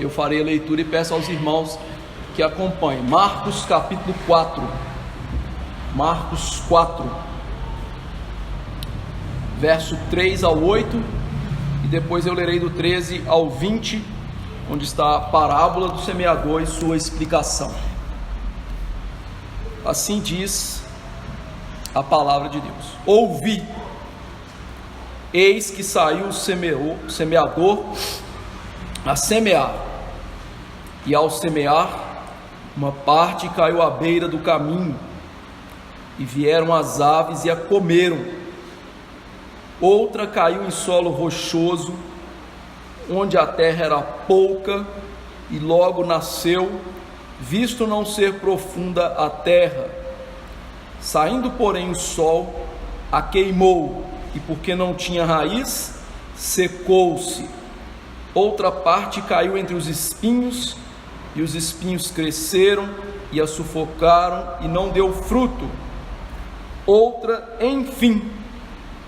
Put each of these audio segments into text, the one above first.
Eu farei a leitura e peço aos irmãos que acompanhem. Marcos capítulo 4. Marcos 4, verso 3 ao 8, e depois eu lerei do 13 ao 20, onde está a parábola do semeador e sua explicação. Assim diz a palavra de Deus: ouvi, eis que saiu o semeador a semear, e ao semear, uma parte caiu à beira do caminho, e vieram as aves e a comeram. Outra caiu em solo rochoso, onde a terra era pouca, e logo nasceu, visto não ser profunda a terra. Saindo, porém, o sol, a queimou, e porque não tinha raiz, secou-se. Outra parte caiu entre os espinhos, e os espinhos cresceram e a sufocaram, e não deu fruto. Outra, enfim,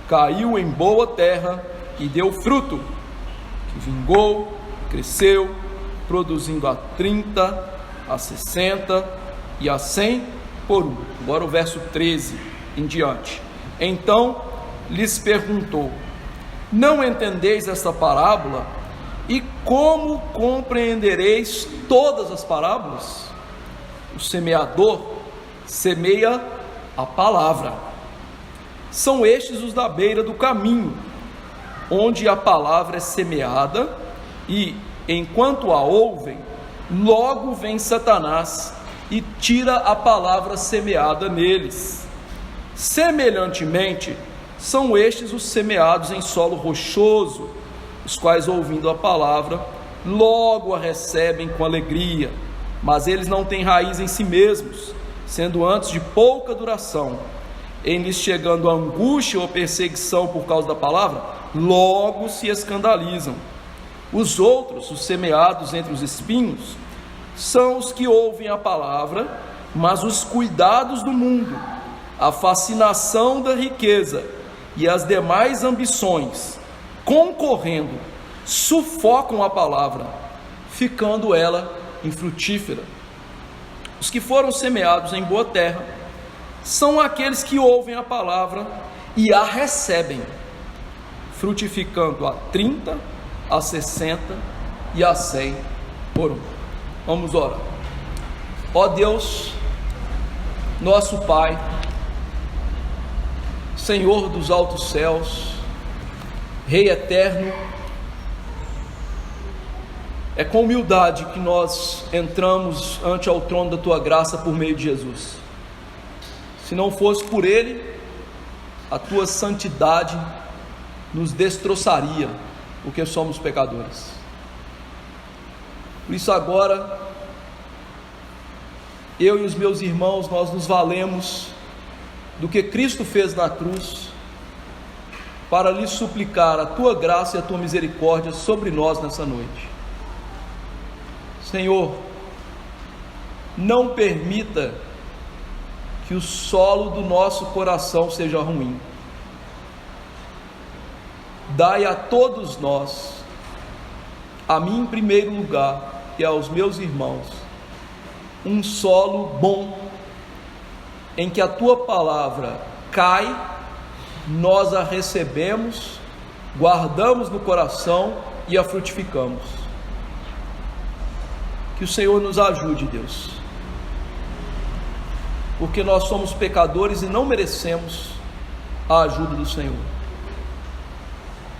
caiu em boa terra e deu fruto, que vingou, cresceu, produzindo a 30, a 60 e a 100 por um. Agora o verso 13 em diante. Então lhes perguntou: não entendeis esta parábola? E como compreendereis todas as parábolas? O semeador semeia a palavra. São estes os da beira do caminho, onde a palavra é semeada, e enquanto a ouvem, logo vem Satanás e tira a palavra semeada neles. Semelhantemente, são estes os semeados em solo rochoso, os quais, ouvindo a palavra, logo a recebem com alegria, mas eles não têm raiz em si mesmos, sendo antes de pouca duração. Em lhes chegando a angústia ou perseguição por causa da palavra, logo se escandalizam. Os outros, os semeados entre os espinhos, são os que ouvem a palavra, mas os cuidados do mundo, a fascinação da riqueza e as demais ambições, concorrendo, sufocam a palavra, ficando ela infrutífera. Os que foram semeados em boa terra são aqueles que ouvem a palavra e a recebem, frutificando a 30, a 60 e a 100 por um. Vamos orar. Ó Deus, nosso Pai, Senhor dos altos céus, Rei eterno, é com humildade que nós entramos ante ao trono da Tua graça por meio de Jesus. Se não fosse por Ele, a Tua santidade nos destroçaria, porque somos pecadores. Por isso agora, eu e os meus irmãos, nós nos valemos do que Cristo fez na cruz, para lhe suplicar a Tua graça e a Tua misericórdia sobre nós nessa noite. Senhor, não permita que o solo do nosso coração seja ruim. Dai a todos nós, a mim em primeiro lugar e aos meus irmãos, um solo bom, em que a Tua palavra cai, nós a recebemos, guardamos no coração e a frutificamos. Que o Senhor nos ajude, Deus, porque nós somos pecadores e não merecemos a ajuda do Senhor,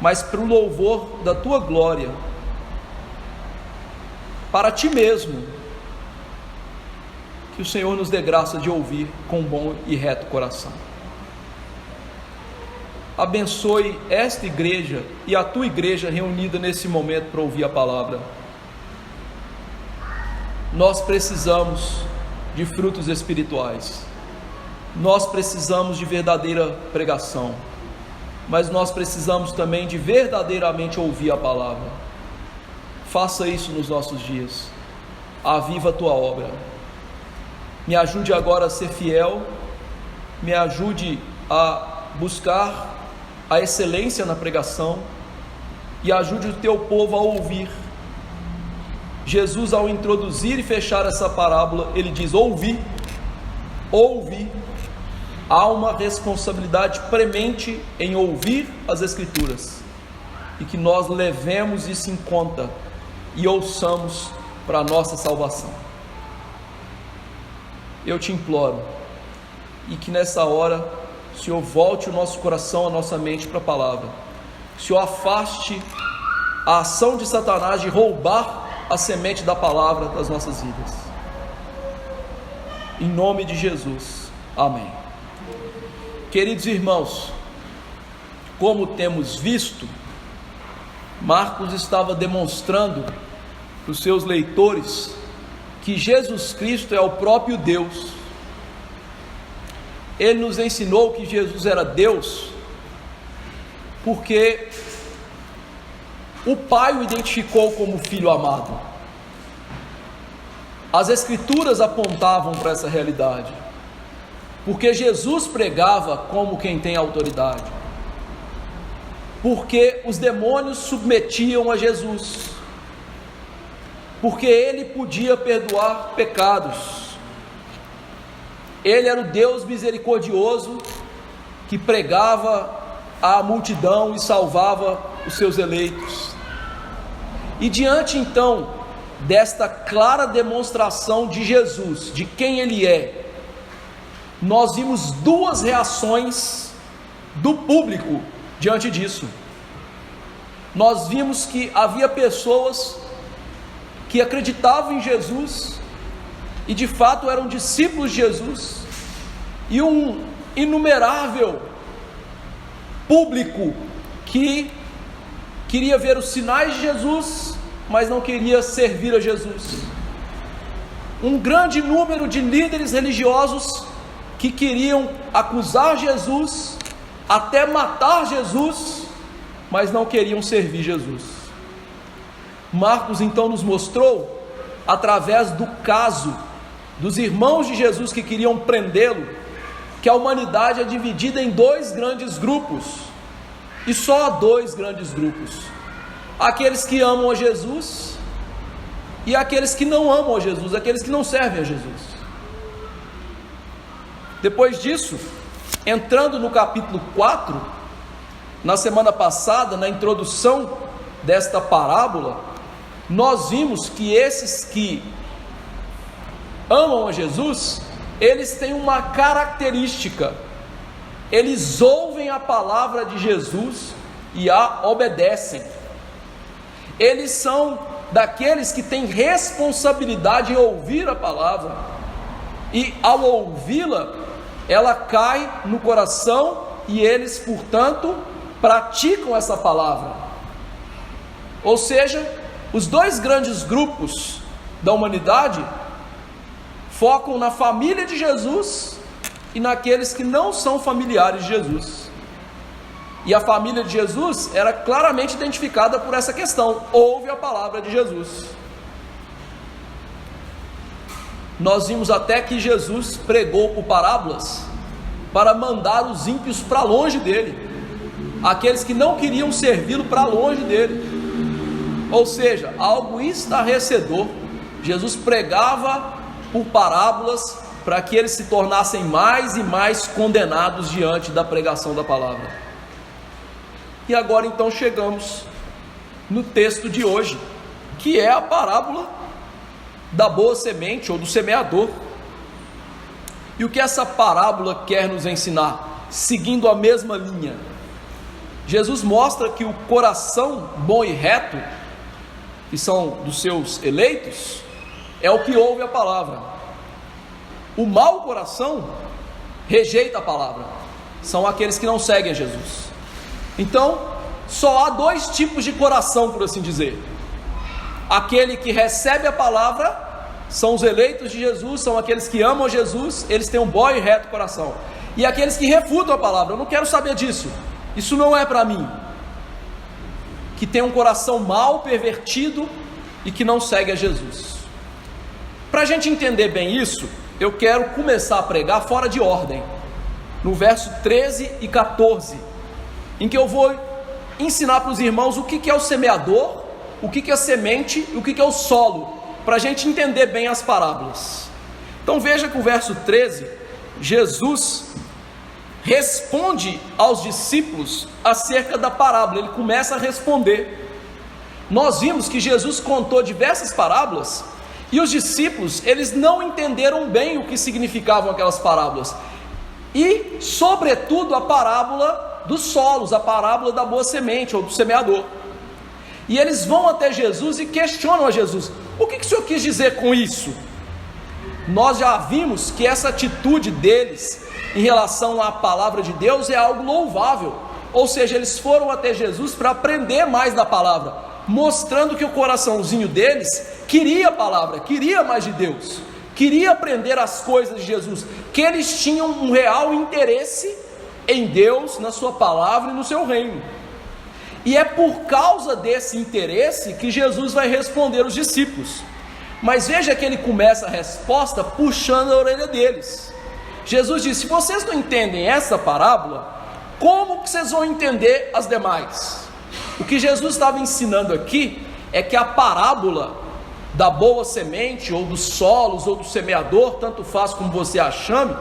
mas para o louvor da Tua glória, para Ti mesmo, que o Senhor nos dê graça de ouvir com bom e reto coração. Abençoe esta igreja e a Tua igreja reunida nesse momento para ouvir a palavra. Nós precisamos de frutos espirituais, nós precisamos de verdadeira pregação, mas nós precisamos também de verdadeiramente ouvir a palavra. Faça isso nos nossos dias, aviva a Tua obra. Me ajude agora a ser fiel, me ajude a buscar a excelência na pregação, e ajude o Teu povo a ouvir, Jesus, ao introduzir e fechar essa parábola, ele diz: ouvi. Há uma responsabilidade premente em ouvir as Escrituras, e que nós levemos isso em conta e ouçamos para a nossa salvação. Eu te imploro, e que nessa hora o Senhor volte o nosso coração, a nossa mente para a palavra. O Senhor afaste a ação de Satanás de roubar a semente da palavra das nossas vidas. Em nome de Jesus, amém. Queridos irmãos, como temos visto, Marcos estava demonstrando para os seus leitores que Jesus Cristo é o próprio Deus. Ele nos ensinou que Jesus era Deus porque o Pai o identificou como Filho amado. As Escrituras apontavam para essa realidade, porque Jesus pregava como quem tem autoridade, porque os demônios submetiam a Jesus, porque Ele podia perdoar pecados. Ele era o Deus misericordioso que pregava à multidão e salvava os seus eleitos. E diante então desta clara demonstração de Jesus, de quem Ele é, nós vimos duas reações do público diante disso. Nós vimos que havia pessoas que acreditavam em Jesus e de fato eram discípulos de Jesus, e um inumerável público que queria ver os sinais de Jesus, mas não queria servir a Jesus. Um grande número de líderes religiosos que queriam acusar Jesus, até matar Jesus, mas não queriam servir Jesus. Marcos então nos mostrou, através do caso dos irmãos de Jesus que queriam prendê-lo, que a humanidade é dividida em dois grandes grupos, e só há dois grandes grupos: aqueles que amam a Jesus e aqueles que não amam a Jesus, aqueles que não servem a Jesus. Depois disso, entrando no capítulo 4, na semana passada, na introdução desta parábola, nós vimos que esses que amam a Jesus, eles têm uma característica: eles ouvem a palavra de Jesus e a obedecem. Eles são daqueles que têm responsabilidade em ouvir a palavra, e ao ouvi-la, ela cai no coração, e eles, portanto, praticam essa palavra. Ou seja, os dois grandes grupos da humanidade focam na família de Jesus e naqueles que não são familiares de Jesus. E a família de Jesus era claramente identificada por essa questão: ouve a palavra de Jesus. Nós vimos até que Jesus pregou por parábolas para mandar os ímpios para longe dele, aqueles que não queriam servi-lo para longe dele. Ou seja, algo estarrecedor. Jesus pregava por parábolas para que eles se tornassem mais e mais condenados diante da pregação da palavra. E agora então chegamos no texto de hoje, que é a parábola da boa semente, ou do semeador. E o que essa parábola quer nos ensinar, seguindo a mesma linha? Jesus mostra que o coração bom e reto, que são dos seus eleitos, é o que ouve a palavra. O mau coração rejeita a palavra, são aqueles que não seguem a Jesus. Então, só há dois tipos de coração, por assim dizer: aquele que recebe a palavra, são os eleitos de Jesus, são aqueles que amam a Jesus, eles têm um bom e reto coração. E aqueles que refutam a palavra: eu não quero saber disso, isso não é para mim, que tem um coração mau, pervertido e que não segue a Jesus. Para a gente entender bem isso, eu quero começar a pregar fora de ordem, no verso 13 e 14, em que eu vou ensinar para os irmãos o que é o semeador o que é semente e o que é o solo, para a gente entender bem as parábolas. Então veja que o verso 13, Jesus responde aos discípulos acerca da parábola, ele começa a responder. Nós vimos que Jesus contou diversas parábolas, e os discípulos, eles não entenderam bem o que significavam aquelas parábolas, e sobretudo a parábola dos solos, a parábola da boa semente, ou do semeador. E eles vão até Jesus e questionam a Jesus: o que o Senhor quis dizer com isso? Nós já vimos que essa atitude deles em relação à palavra de Deus é algo louvável, ou seja, eles foram até Jesus para aprender mais da palavra, mostrando que o coraçãozinho deles queria a palavra, queria mais de Deus, queria aprender as coisas de Jesus, que eles tinham um real interesse em Deus, na sua palavra e no seu reino. E é por causa desse interesse que Jesus vai responder os discípulos. Mas veja que ele começa a resposta puxando a orelha deles. Jesus diz: se vocês não entendem essa parábola, como que vocês vão entender as demais? O que Jesus estava ensinando aqui é que a parábola da boa semente, ou dos solos, ou do semeador, tanto faz como você a chame,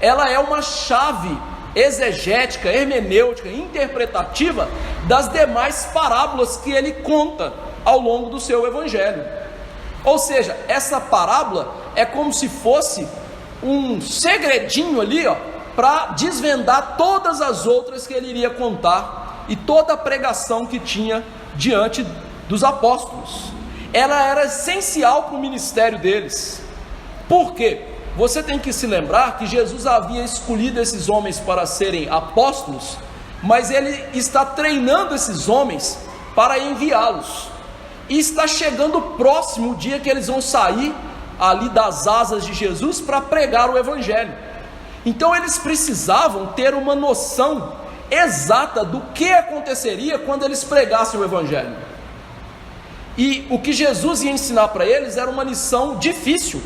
ela é uma chave exegética, hermenêutica, interpretativa das demais parábolas que ele conta ao longo do seu evangelho. Ou seja, essa parábola é como se fosse um segredinho ali, para desvendar todas as outras que ele iria contar, e toda a pregação que tinha diante dos apóstolos. Ela era essencial para o ministério deles. Por quê? Você tem que se lembrar que Jesus havia escolhido esses homens para serem apóstolos, mas ele está treinando esses homens para enviá-los, e está chegando próximo o dia que eles vão sair ali das asas de Jesus para pregar o evangelho. Então eles precisavam ter uma noção exata do que aconteceria quando eles pregassem o evangelho. E o que Jesus ia ensinar para eles era uma lição difícil.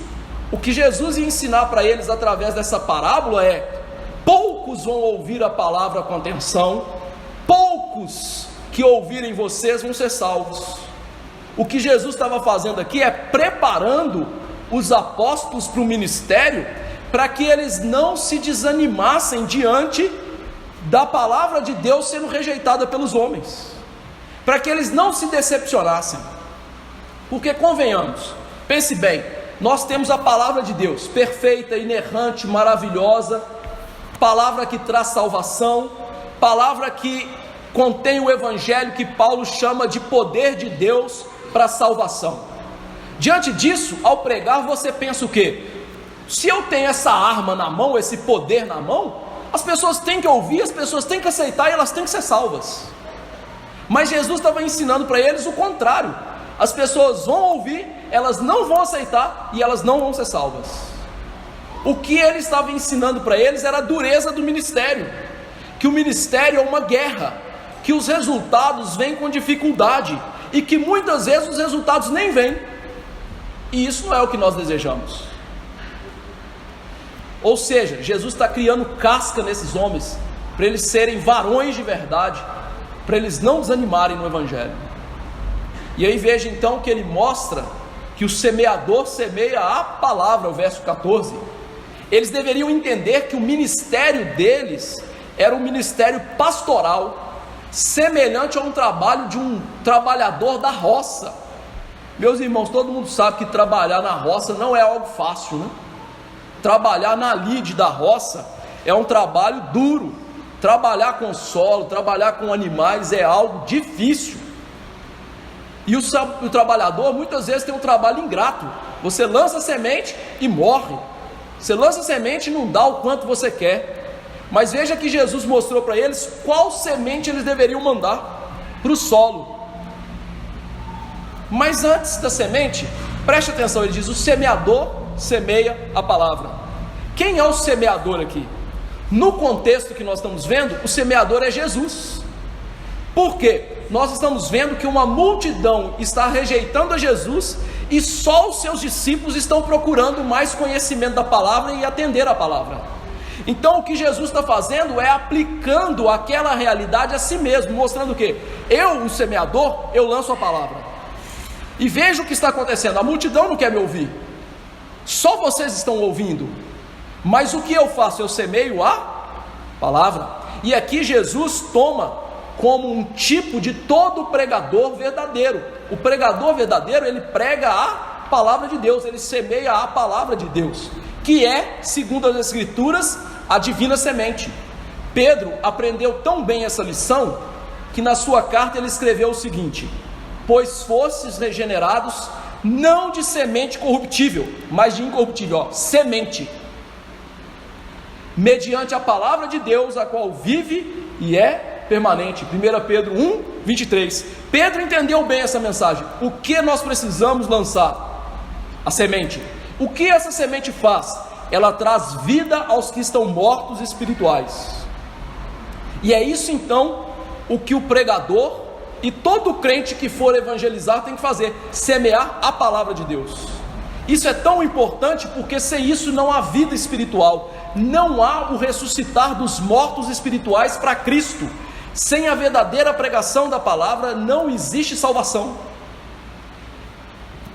O que Jesus ia ensinar para eles através dessa parábola é: poucos vão ouvir a palavra com atenção, poucos que ouvirem vocês vão ser salvos. O que Jesus estava fazendo aqui é preparando os apóstolos para o ministério, para que eles não se desanimassem diante da palavra de Deus sendo rejeitada pelos homens, para que eles não se decepcionassem. Porque convenhamos, pense bem, nós temos a palavra de Deus, perfeita, inerrante, maravilhosa, palavra que traz salvação, palavra que contém o evangelho que Paulo chama de poder de Deus para a salvação. Diante disso, ao pregar, você pensa o quê? Se eu tenho essa arma na mão, esse poder na mão, as pessoas têm que ouvir, as pessoas têm que aceitar, e elas têm que ser salvas. Mas Jesus estava ensinando para eles o contrário: as pessoas vão ouvir, elas não vão aceitar e elas não vão ser salvas. O que ele estava ensinando para eles era a dureza do ministério, que o ministério é uma guerra, que os resultados vêm com dificuldade, e que muitas vezes os resultados nem vêm, e isso não é o que nós desejamos. Ou seja, Jesus está criando casca nesses homens, para eles serem varões de verdade, para eles não desanimarem no evangelho. E aí veja então que ele mostra que o semeador semeia a palavra, o verso 14. Eles deveriam entender que o ministério deles era um ministério pastoral, semelhante a um trabalho de um trabalhador da roça. Meus irmãos, todo mundo sabe que trabalhar na roça não é algo fácil, né? Trabalhar na lide da roça é um trabalho duro. Trabalhar com solo, trabalhar com animais é algo difícil. E o trabalhador muitas vezes tem um trabalho ingrato. Você lança a semente e morre. Você lança a semente e não dá o quanto você quer. Mas veja que Jesus mostrou para eles qual semente eles deveriam mandar para o solo. Mas antes da semente, preste atenção, ele diz: o semeador semeia a palavra. Quem é o semeador aqui? No contexto que nós estamos vendo, o semeador é Jesus. Por quê? Nós estamos vendo que uma multidão está rejeitando a Jesus, e só os seus discípulos estão procurando mais conhecimento da palavra e atender a palavra. Então o que Jesus está fazendo é aplicando aquela realidade a si mesmo, mostrando o quê? Eu, o semeador, eu lanço a palavra. E veja o que está acontecendo, a multidão não quer me ouvir, só vocês estão ouvindo, mas o que eu faço? Eu semeio a palavra. E aqui Jesus toma como um tipo de todo pregador verdadeiro. O pregador verdadeiro, ele prega a palavra de Deus, ele semeia a palavra de Deus, que é, segundo as Escrituras, a divina semente. Pedro aprendeu tão bem essa lição, que na sua carta ele escreveu o seguinte: pois fostes regenerados, não de semente corruptível, mas de incorruptível, semente, mediante a palavra de Deus, a qual vive e é permanente. 1 Pedro 1, 23. Pedro entendeu bem essa mensagem. O que nós precisamos lançar? A semente. O que essa semente faz? Ela traz vida aos que estão mortos espirituais. E é isso então o que o pregador e todo crente que for evangelizar tem que fazer: semear a palavra de Deus. Isso é tão importante porque sem isso não há vida espiritual, não há o ressuscitar dos mortos espirituais para Cristo. Sem a verdadeira pregação da palavra não existe salvação.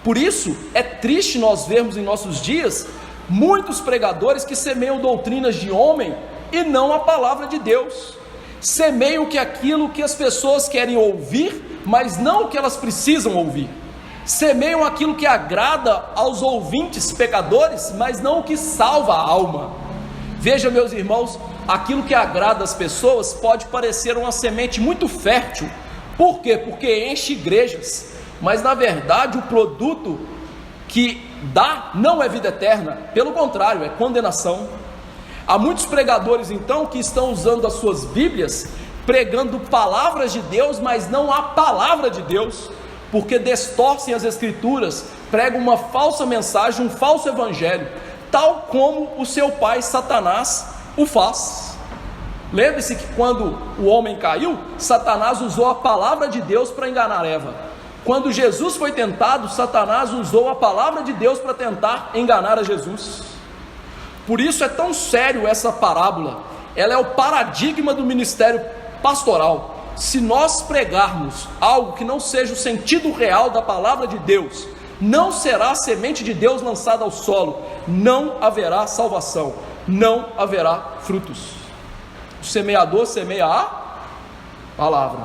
Por isso é triste nós vermos em nossos dias muitos pregadores que semeiam doutrinas de homem e não a palavra de Deus. Semeiam aquilo que as pessoas querem ouvir, mas não o que elas precisam ouvir. Semeiam aquilo que agrada aos ouvintes pecadores, mas não o que salva a alma. Veja, meus irmãos, aquilo que agrada as pessoas pode parecer uma semente muito fértil. Por quê? Porque enche igrejas, mas na verdade o produto que dá não é vida eterna, pelo contrário, é condenação. Há muitos pregadores então que estão usando as suas Bíblias, pregando palavras de Deus, mas não a palavra de Deus, porque distorcem as Escrituras, pregam uma falsa mensagem, um falso evangelho, tal como o seu pai Satanás o faz. Lembre-se que quando o homem caiu, Satanás usou a palavra de Deus para enganar Eva. Quando Jesus foi tentado, Satanás usou a palavra de Deus para tentar enganar a Jesus. Por isso é tão sério essa parábola. Ela é o paradigma do ministério pastoral. Se nós pregarmos algo que não seja o sentido real da palavra de Deus, não será a semente de Deus lançada ao solo, não haverá salvação, não haverá frutos. O semeador semeia a palavra,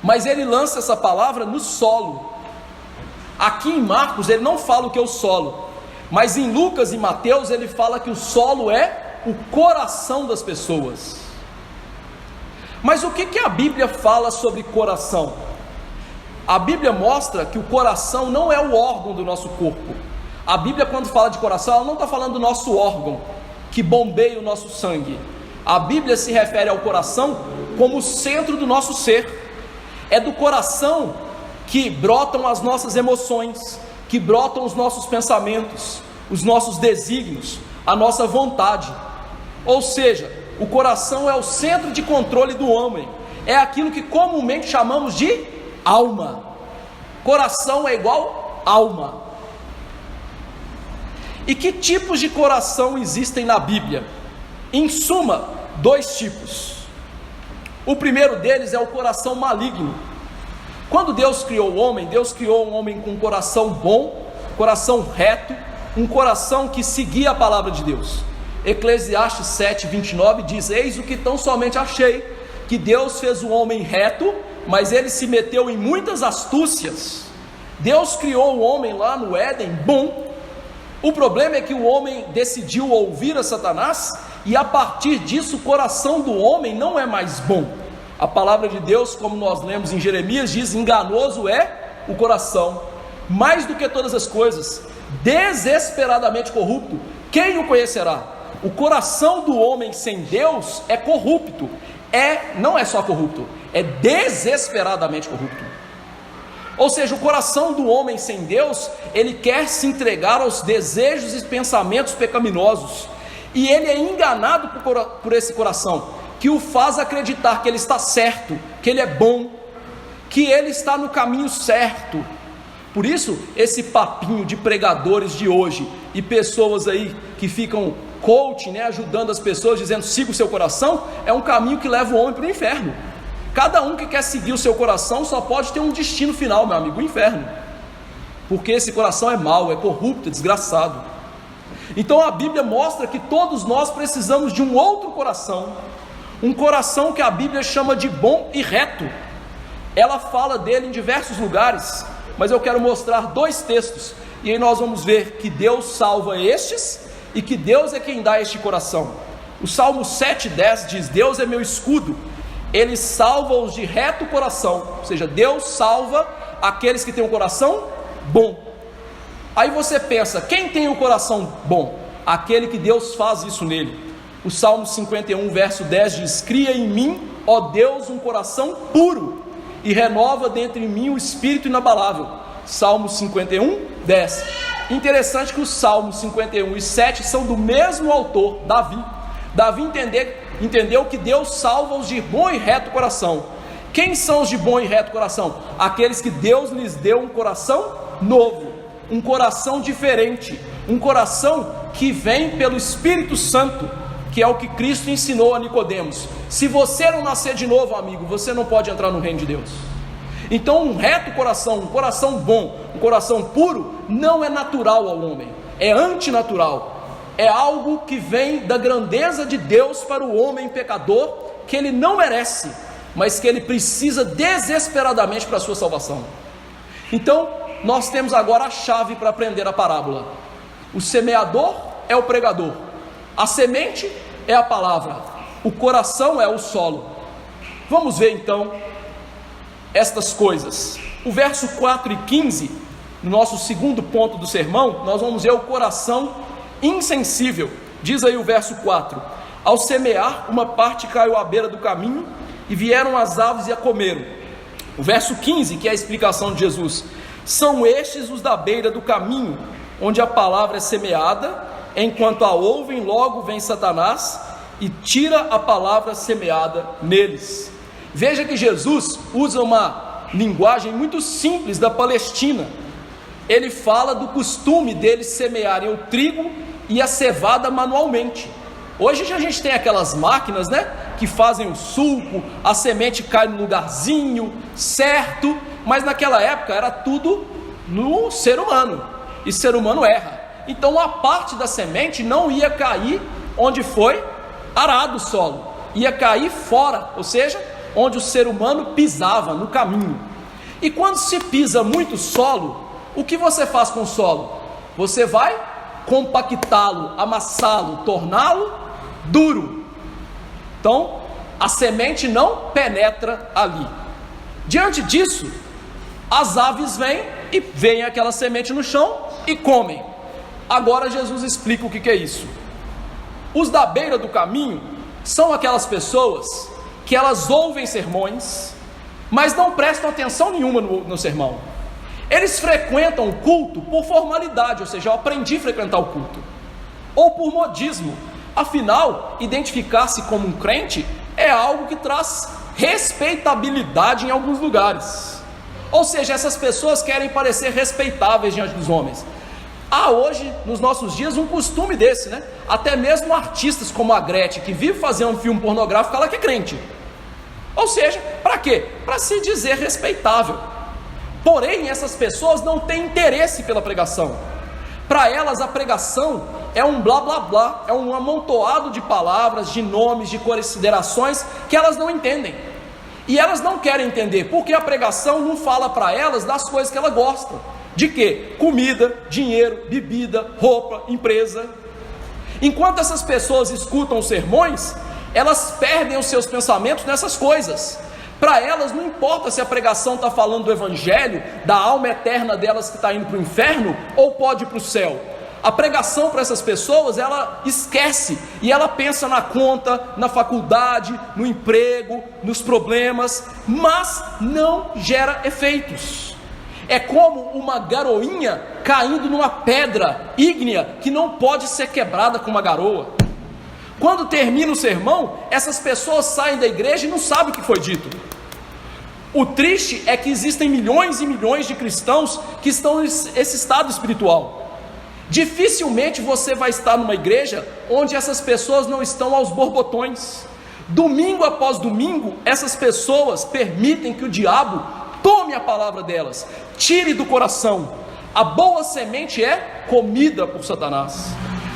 mas ele lança essa palavra no solo. Aqui em Marcos ele não fala o que é o solo, mas em Lucas e Mateus ele fala que o solo é o coração das pessoas. Mas o que a Bíblia fala sobre coração? A Bíblia mostra que o coração não é o órgão do nosso corpo. A Bíblia, quando fala de coração, ela não está falando do nosso órgão, que bombeia o nosso sangue. A Bíblia se refere ao coração como o centro do nosso ser. É do coração que brotam as nossas emoções, que brotam os nossos pensamentos, os nossos desígnios, a nossa vontade. Ou seja, o coração é o centro de controle do homem, é aquilo que comumente chamamos de alma. Coração é igual alma. E que tipos de coração existem na Bíblia? Em suma, 2 tipos. O primeiro deles é o coração maligno. Quando Deus criou o homem, Deus criou um homem com um coração bom, coração reto, um coração que seguia a palavra de Deus. Eclesiastes 7:29 diz: eis o que tão somente achei, que Deus fez o homem reto, mas ele se meteu em muitas astúcias. Deus criou o homem lá no Éden bom. O problema é que o homem decidiu ouvir a Satanás, e a partir disso o coração do homem não é mais bom. A palavra de Deus, como nós lemos em Jeremias, diz: enganoso é o coração, mais do que todas as coisas, desesperadamente corrupto, quem o conhecerá? O coração do homem sem Deus é corrupto, não é só corrupto, é desesperadamente corrupto. Ou seja, o coração do homem sem Deus, ele quer se entregar aos desejos e pensamentos pecaminosos, e ele é enganado por esse coração, que o faz acreditar que ele está certo, que ele é bom, que ele está no caminho certo. Por isso, esse papinho de pregadores de hoje, e pessoas aí que ficam coaching, ajudando as pessoas, dizendo siga o seu coração, é um caminho que leva o homem para o inferno. Cada um que quer seguir o seu coração só pode ter um destino final, meu amigo, o inferno. Porque esse coração é mau, é corrupto, é desgraçado. Então a Bíblia mostra que todos nós precisamos de um outro coração. Um coração que a Bíblia chama de bom e reto. Ela fala dele em diversos lugares, mas eu quero mostrar 2 textos. E aí nós vamos ver que Deus salva estes e que Deus é quem dá este coração. O Salmo 7,10 diz: Deus é meu escudo, Ele salva os de reto coração. Ou seja, Deus salva aqueles que têm um coração bom. Aí você pensa, quem tem o coração bom? Aquele que Deus faz isso nele. O Salmo 51 verso 10 diz: cria em mim, ó Deus, um coração puro, e renova dentro de mim o espírito inabalável. Salmo 51, 10. Interessante que os Salmos 51 e 7 são do mesmo autor, Davi. Davi entendeu que Deus salva os de bom e reto coração. Quem são os de bom e reto coração? Aqueles que Deus lhes deu um coração novo, um coração diferente, um coração que vem pelo Espírito Santo, que é o que Cristo ensinou a Nicodemos. Se você não nascer de novo, amigo, você não pode entrar no reino de Deus. Então um reto coração, um coração bom, um coração puro, não é natural ao homem, é antinatural. É algo que vem da grandeza de Deus para o homem pecador, que ele não merece, mas que ele precisa desesperadamente para a sua salvação. Então nós temos agora a chave para aprender a parábola. O semeador é o pregador, a semente é a palavra, o coração é o solo. Vamos ver então estas coisas. O verso 4 e 15, no nosso segundo ponto do sermão, nós vamos ver o coração insensível. Diz aí o verso 4: ao semear, uma parte caiu à beira do caminho, e vieram as aves e a comeram. O verso 15, que é a explicação de Jesus: são estes os da beira do caminho, onde a palavra é semeada. Enquanto a ouvem, logo vem Satanás e tira a palavra semeada neles. Veja que Jesus usa uma linguagem muito simples da Palestina. Ele fala do costume deles semearem o trigo e a cevada manualmente. Hoje a gente tem aquelas máquinas, né, que fazem o sulco, a semente cai no lugarzinho certo, mas naquela época era tudo no ser humano, e ser humano erra. Então a parte da semente não ia cair onde foi arado o solo, ia cair fora, ou seja, onde o ser humano pisava no caminho. E quando se pisa muito solo, o que você faz com o solo? Você vai compactá-lo, amassá-lo, torná-lo duro. Então a semente não penetra ali. Diante disso, as aves vêm e veem aquela semente no chão e comem. Agora Jesus explica o que é isso. Os da beira do caminho são aquelas pessoas que elas ouvem sermões, mas não prestam atenção nenhuma no sermão. Eles frequentam o culto por formalidade, ou seja, eu aprendi a frequentar o culto, ou por modismo. Afinal, identificar-se como um crente é algo que traz respeitabilidade em alguns lugares. Ou seja, essas pessoas querem parecer respeitáveis diante dos homens. Há hoje, nos nossos dias, um costume desse, né? Até mesmo artistas como a Gretchen, que vive fazendo um filme pornográfico, ela que é crente. Ou seja, para quê? Para se dizer respeitável. Porém, essas pessoas não têm interesse pela pregação. Para elas, a pregação é um blá blá blá, é um amontoado de palavras, de nomes, de considerações que elas não entendem. E elas não querem entender, porque a pregação não fala para elas das coisas que elas gostam. De quê? Comida, dinheiro, bebida, roupa, empresa. Enquanto essas pessoas escutam os sermões, elas perdem os seus pensamentos nessas coisas. Para elas não importa se a pregação está falando do evangelho, da alma eterna delas que está indo para o inferno, ou pode ir para o céu. A pregação para essas pessoas, ela esquece, e ela pensa na conta, na faculdade, no emprego, nos problemas, mas não gera efeitos. É como uma garoinha caindo numa pedra ígnea que não pode ser quebrada com uma garoa. Quando termina o sermão, essas pessoas saem da igreja e não sabem o que foi dito. O triste é que existem milhões e milhões de cristãos que estão nesse estado espiritual. Dificilmente você vai estar numa igreja onde essas pessoas não estão aos borbotões. Domingo após domingo, essas pessoas permitem que o diabo tome a palavra delas, tire do coração. A boa semente é comida por Satanás.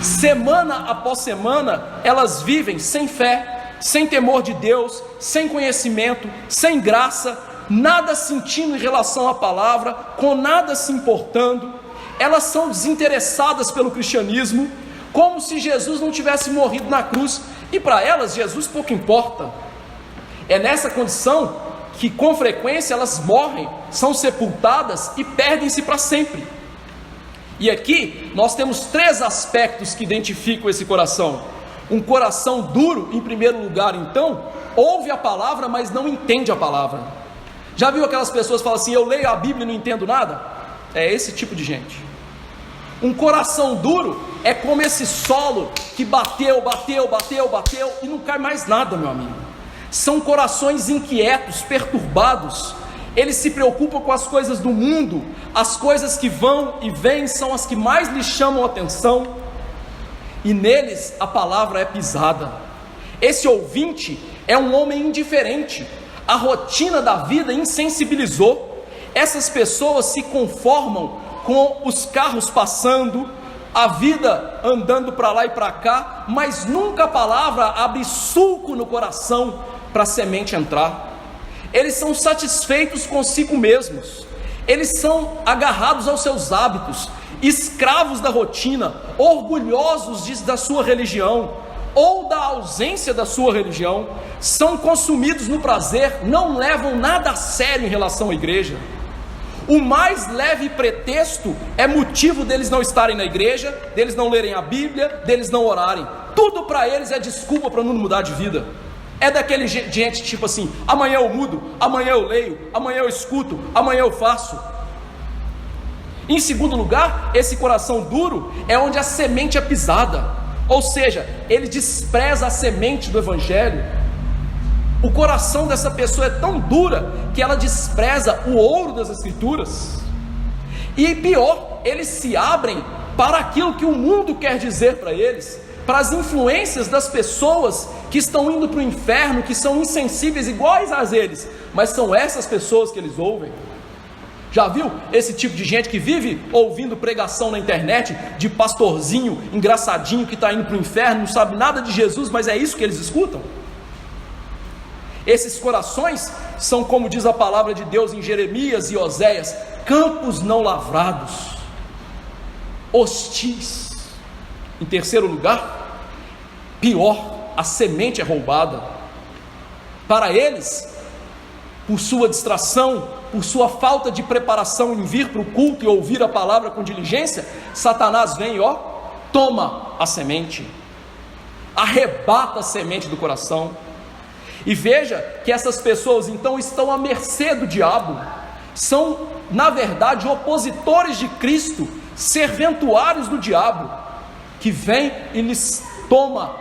Semana após semana, elas vivem sem fé, sem temor de Deus, sem conhecimento, sem graça, nada sentindo em relação à palavra, com nada se importando. Elas são desinteressadas pelo cristianismo, como se Jesus não tivesse morrido na cruz, e para elas Jesus pouco importa. É nessa condição que com frequência elas morrem, são sepultadas e perdem-se para sempre. E aqui nós temos 3 aspectos que identificam esse coração. Um coração duro, em primeiro lugar, então, ouve a palavra, mas não entende a palavra. Já viu aquelas pessoas que falam assim: eu leio a Bíblia e não entendo nada? É esse tipo de gente. Um coração duro é como esse solo que bateu e não cai mais nada, meu amigo. São corações inquietos, perturbados. Eles se preocupam com as coisas do mundo, as coisas que vão e vêm são as que mais lhes chamam a atenção, e neles a palavra é pisada. Esse ouvinte é um homem indiferente, a rotina da vida insensibilizou. Essas pessoas se conformam com os carros passando, a vida andando para lá e para cá, mas nunca a palavra abre sulco no coração para a semente entrar. Eles são satisfeitos consigo mesmos, eles são agarrados aos seus hábitos, escravos da rotina, orgulhosos da sua religião, ou da ausência da sua religião, são consumidos no prazer, não levam nada a sério em relação à igreja. O mais leve pretexto é motivo deles não estarem na igreja, deles não lerem a Bíblia, deles não orarem. Tudo para eles é desculpa para não mudar de vida. É daquele gente tipo assim: amanhã eu mudo, amanhã eu leio, amanhã eu escuto, amanhã eu faço. Em segundo lugar, esse coração duro é onde a semente é pisada, ou seja, ele despreza a semente do Evangelho. O coração dessa pessoa é tão dura que ela despreza o ouro das Escrituras. E pior, eles se abrem para aquilo que o mundo quer dizer para eles, para as influências das pessoas que estão indo para o inferno, que são insensíveis iguais a eles, mas são essas pessoas que eles ouvem. Já viu esse tipo de gente que vive ouvindo pregação na internet, de pastorzinho engraçadinho que está indo para o inferno, não sabe nada de Jesus, mas é isso que eles escutam? Esses corações são, como diz a palavra de Deus em Jeremias e Oséias, campos não lavrados, hostis. Em terceiro lugar, pior, a semente é roubada. Para eles, por sua distração, por sua falta de preparação em vir para o culto e ouvir a palavra com diligência, Satanás vem e toma a semente, arrebata a semente do coração. E veja que essas pessoas então estão à mercê do diabo, são na verdade opositores de Cristo, serventuários do diabo, que vem e lhes toma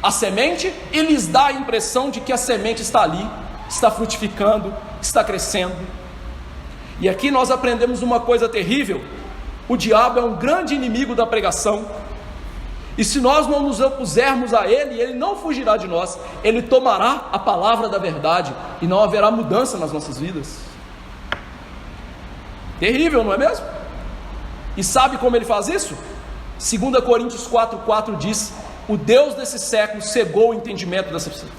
a semente e lhes dá a impressão de que a semente está ali, está frutificando, está crescendo. E aqui nós aprendemos uma coisa terrível: o diabo é um grande inimigo da pregação, e se nós não nos opusermos a ele, ele não fugirá de nós, ele tomará a palavra da verdade, e não haverá mudança nas nossas vidas. Terrível, não é mesmo? E sabe como ele faz isso? 2 Coríntios 4,4 diz: o Deus desse século cegou o entendimento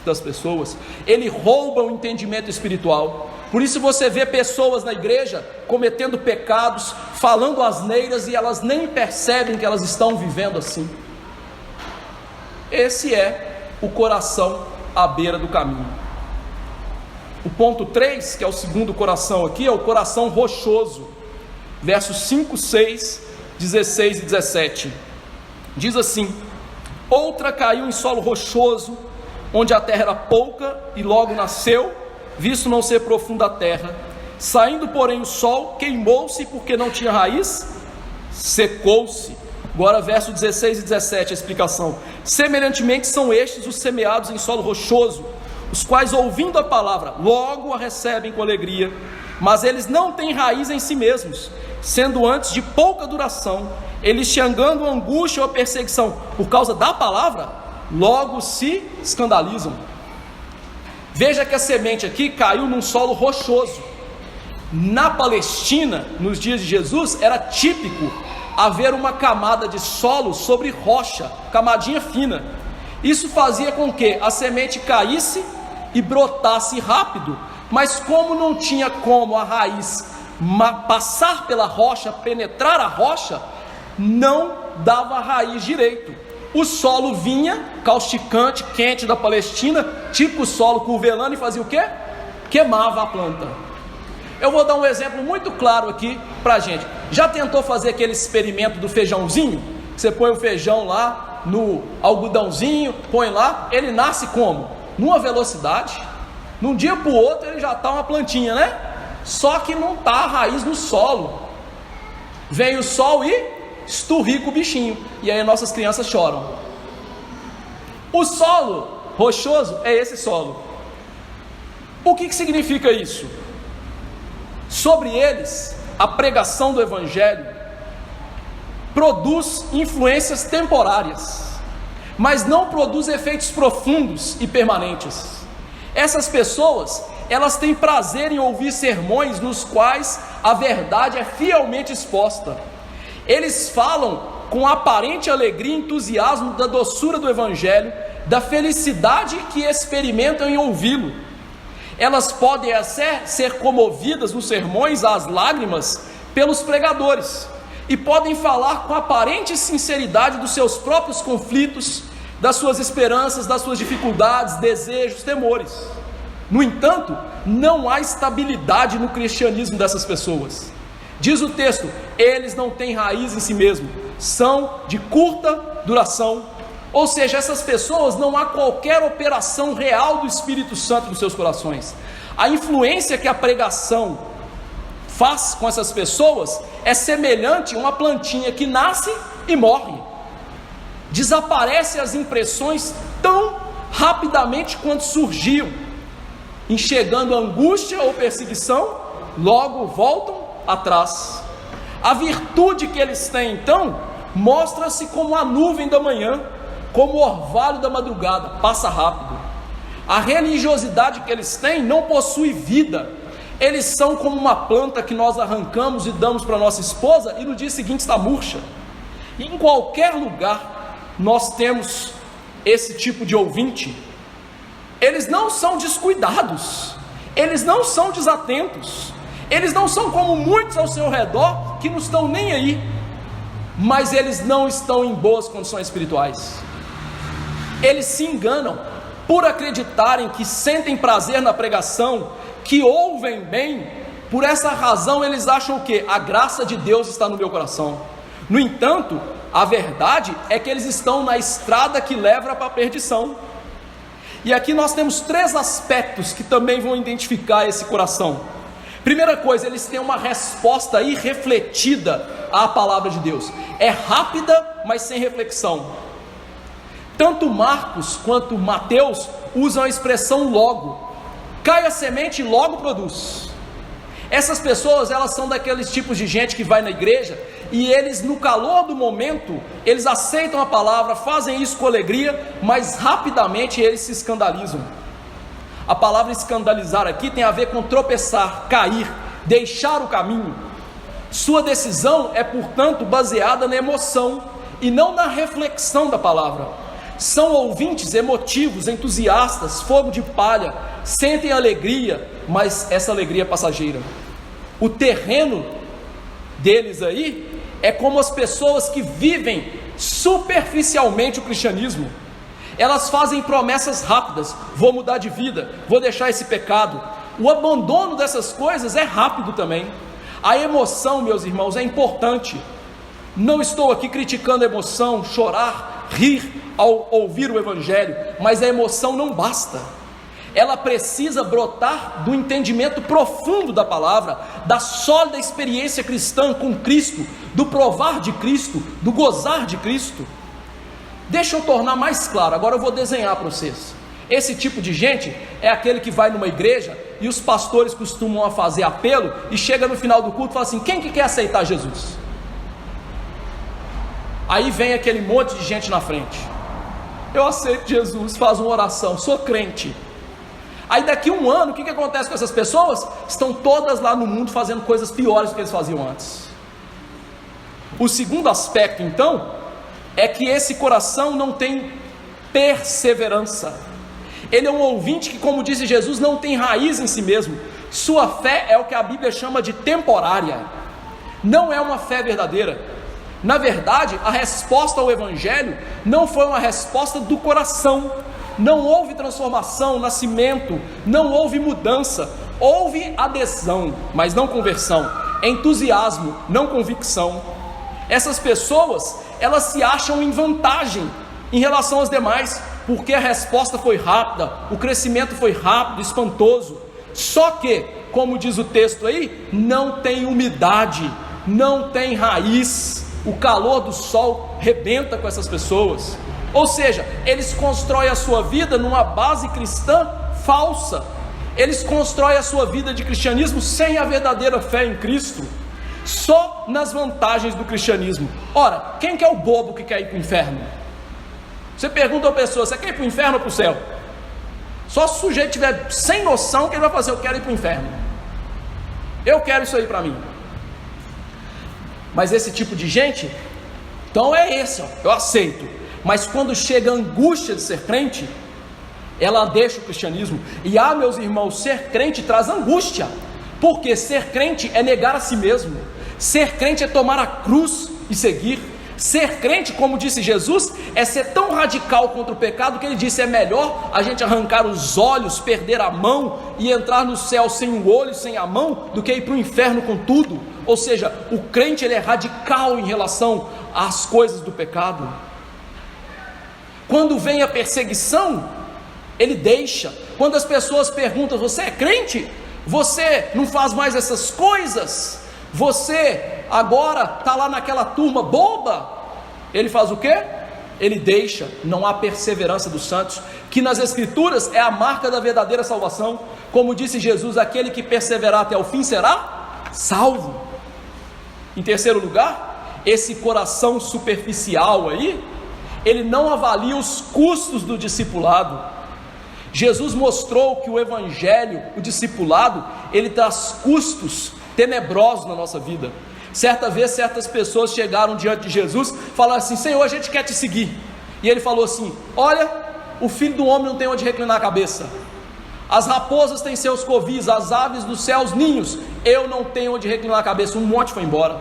das pessoas, ele rouba o entendimento espiritual. Por isso você vê pessoas na igreja cometendo pecados, falando asneiras, e elas nem percebem que elas estão vivendo assim. Esse é o coração à beira do caminho. O ponto 3, que é o segundo coração aqui, é o coração rochoso. Versos 5, 6, 16 e 17. Diz assim: outra caiu em solo rochoso, onde a terra era pouca, e logo nasceu, visto não ser profunda a terra. Saindo, porém, o sol, queimou-se, porque não tinha raiz, secou-se. Agora verso 16 e 17, a explicação: semelhantemente são estes os semeados em solo rochoso, os quais, ouvindo a palavra, logo a recebem com alegria, mas eles não têm raiz em si mesmos, sendo antes de pouca duração, eles chegando a angústia ou a perseguição por causa da palavra, logo se escandalizam. Veja que a semente aqui caiu num solo rochoso. Na Palestina, nos dias de Jesus, era típico haver uma camada de solo sobre rocha, camadinha fina. Isso fazia com que a semente caísse e brotasse rápido, mas como não tinha como a raiz passar pela rocha, penetrar a rocha, não dava raiz direito. O solo vinha causticante, quente da Palestina, tipo solo curvelando, e fazia o quê? Queimava a planta. Eu vou dar um exemplo muito claro aqui pra gente. Já tentou fazer aquele experimento do feijãozinho? Você põe o feijão lá no algodãozinho, põe lá, ele nasce como? Numa velocidade. Num dia para o outro ele já está uma plantinha, né? Só que não está a raiz no solo. Vem o sol e esturrica o bichinho, e aí nossas crianças choram. O solo rochoso é esse solo. O que significa isso? Sobre eles, a pregação do Evangelho produz influências temporárias, mas não produz efeitos profundos e permanentes. Essas pessoas, elas têm prazer em ouvir sermões nos quais a verdade é fielmente exposta. Eles falam com aparente alegria e entusiasmo da doçura do Evangelho, da felicidade que experimentam em ouvi-lo. Elas podem ser comovidas nos sermões às lágrimas pelos pregadores, e podem falar com aparente sinceridade dos seus próprios conflitos, das suas esperanças, das suas dificuldades, desejos, temores. No entanto, não há estabilidade no cristianismo dessas pessoas. Diz o texto, eles não têm raiz em si mesmos, são de curta duração. Ou seja, essas pessoas, não há qualquer operação real do Espírito Santo nos seus corações. A influência que a pregação faz com essas pessoas é semelhante a uma plantinha que nasce e morre. Desaparecem as impressões tão rapidamente quanto surgiam. Enxergando angústia ou perseguição, logo voltam atrás. A virtude que eles têm então mostra-se como a nuvem da manhã, como o orvalho da madrugada, passa rápido. A religiosidade que eles têm não possui vida. Eles são como uma planta que nós arrancamos e damos para nossa esposa e no dia seguinte está murcha. E em qualquer lugar nós temos esse tipo de ouvinte. Eles não são descuidados, eles não são desatentos, eles não são como muitos ao seu redor que não estão nem aí, mas eles não estão em boas condições espirituais. Eles se enganam por acreditarem que sentem prazer na pregação, que ouvem bem. Por essa razão eles acham o quê? A graça de Deus está no meu coração. No entanto, a verdade é que eles estão na estrada que leva para a perdição. E aqui nós temos 3 aspectos que também vão identificar esse coração. Primeira coisa, eles têm uma resposta irrefletida à palavra de Deus. É rápida, mas sem reflexão. Tanto Marcos quanto Mateus usam a expressão logo. Cai a semente e logo produz. Essas pessoas, elas são daqueles tipos de gente que vai na igreja e eles, no calor do momento, eles aceitam a palavra, fazem isso com alegria, mas rapidamente eles se escandalizam. A palavra escandalizar aqui tem a ver com tropeçar, cair, deixar o caminho. Sua decisão é, portanto, baseada na emoção e não na reflexão da palavra. São ouvintes emotivos, entusiastas, fogo de palha, sentem alegria, mas essa alegria é passageira. O terreno deles aí é como as pessoas que vivem superficialmente o cristianismo. Elas fazem promessas rápidas, vou mudar de vida, vou deixar esse pecado. O abandono dessas coisas é rápido também. A emoção, meus irmãos, é importante. Não estou aqui criticando a emoção, chorar, rir ao ouvir o Evangelho, mas a emoção não basta. Ela precisa brotar do entendimento profundo da palavra, da sólida experiência cristã com Cristo, do provar de Cristo, do gozar de Cristo. Deixa eu tornar mais claro, agora eu vou desenhar para vocês. Esse tipo de gente é aquele que vai numa igreja e os pastores costumam fazer apelo e chega no final do culto e fala assim: quem que quer aceitar Jesus? Aí vem aquele monte de gente na frente. eu aceito Jesus, faz uma oração, sou crente. Aí daqui a um ano, o que acontece com essas pessoas? Estão todas lá no mundo fazendo coisas piores do que eles faziam antes. O segundo aspecto, então, é que esse coração não tem perseverança. Ele é um ouvinte que, como disse Jesus, não tem raiz em si mesmo. Sua fé é o que a Bíblia chama de temporária, não é uma fé verdadeira. Na verdade, a resposta ao Evangelho não foi uma resposta do coração. Não houve transformação, nascimento, não houve mudança. Houve adesão, mas não conversão. Entusiasmo, não convicção. Essas pessoas, elas se acham em vantagem em relação aos demais, porque a resposta foi rápida, o crescimento foi rápido, espantoso. Só que, como diz o texto aí, não tem umidade, não tem raiz. O calor do sol rebenta com essas pessoas. Ou seja, eles constroem a sua vida numa base cristã falsa. Eles constroem a sua vida de cristianismo sem a verdadeira fé em Cristo, só nas vantagens do cristianismo. Ora, quem que é o bobo que quer ir para o inferno? Você pergunta a pessoa, você quer ir para o inferno ou para o céu? Só se o sujeito tiver sem noção que ele vai fazer, eu quero ir para o inferno, eu quero isso aí para mim. Mas esse tipo de gente, então é esse, ó, eu aceito. Mas quando chega a angústia de ser crente, ela deixa o cristianismo. E meus irmãos, ser crente traz angústia, porque ser crente é negar a si mesmo. Ser crente é tomar a cruz e seguir. Ser crente, como disse Jesus, é ser tão radical contra o pecado que ele disse: é melhor a gente arrancar os olhos, perder a mão e entrar no céu sem o olho, sem a mão, do que ir para o inferno com tudo. Ou seja, o crente ele é radical em relação às coisas do pecado. Quando vem a perseguição, ele deixa. Quando as pessoas perguntam: você é crente? Você não faz mais essas coisas? Você agora está lá naquela turma boba? Ele faz o quê? Ele deixa. Não há perseverança dos santos, que nas escrituras é a marca da verdadeira salvação. Como disse Jesus, aquele que perseverar até o fim será salvo. Em terceiro lugar, esse coração superficial aí, ele não avalia os custos do discipulado. Jesus mostrou que o evangelho, o discipulado, ele traz custos tenebrosos na nossa vida. Certa vez, certas pessoas chegaram diante de Jesus, falaram assim: Senhor, a gente quer te seguir. E ele falou assim: olha, o filho do homem não tem onde reclinar a cabeça. As raposas têm seus covis, as aves dos céus ninhos, eu não tenho onde reclinar a cabeça. Um monte foi embora.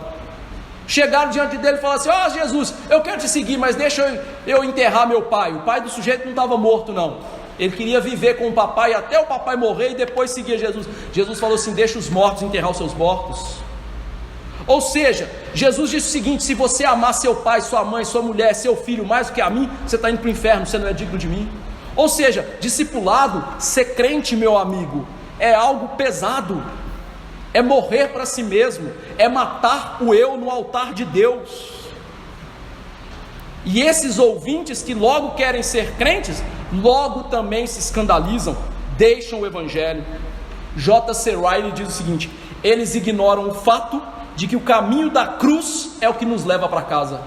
Chegaram diante dele e falaram assim: Jesus, eu quero te seguir, mas deixa eu enterrar meu pai. O pai do sujeito não estava morto não, ele queria viver com o papai até o papai morrer e depois seguir Jesus. Jesus falou assim: deixa os mortos enterrar os seus mortos. Ou seja, Jesus disse o seguinte: se você amar seu pai, sua mãe, sua mulher, seu filho mais do que a mim, você está indo para o inferno, você não é digno de mim. Ou seja, discipulado, ser crente, meu amigo, é algo pesado, é morrer para si mesmo, é matar o eu no altar de Deus. E esses ouvintes que logo querem ser crentes, logo também se escandalizam, deixam o evangelho. J.C. Ryle diz o seguinte: eles ignoram o fato de que o caminho da cruz é o que nos leva para casa.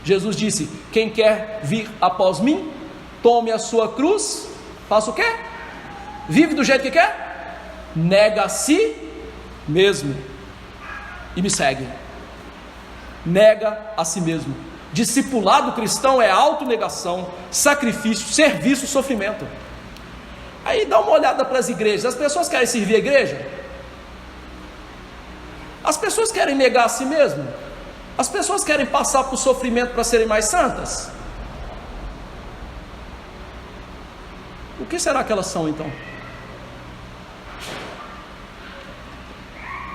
Jesus disse: quem quer vir após mim, tome a sua cruz, faça o quê? Vive do jeito que quer, nega a si mesmo e me segue. Nega a si mesmo. Discipulado cristão é autonegação, sacrifício, serviço, sofrimento. Aí dá uma olhada para as igrejas. As pessoas querem servir a igreja? As pessoas querem negar a si mesmo? As pessoas querem passar por sofrimento para serem mais santas? O que será que elas são então?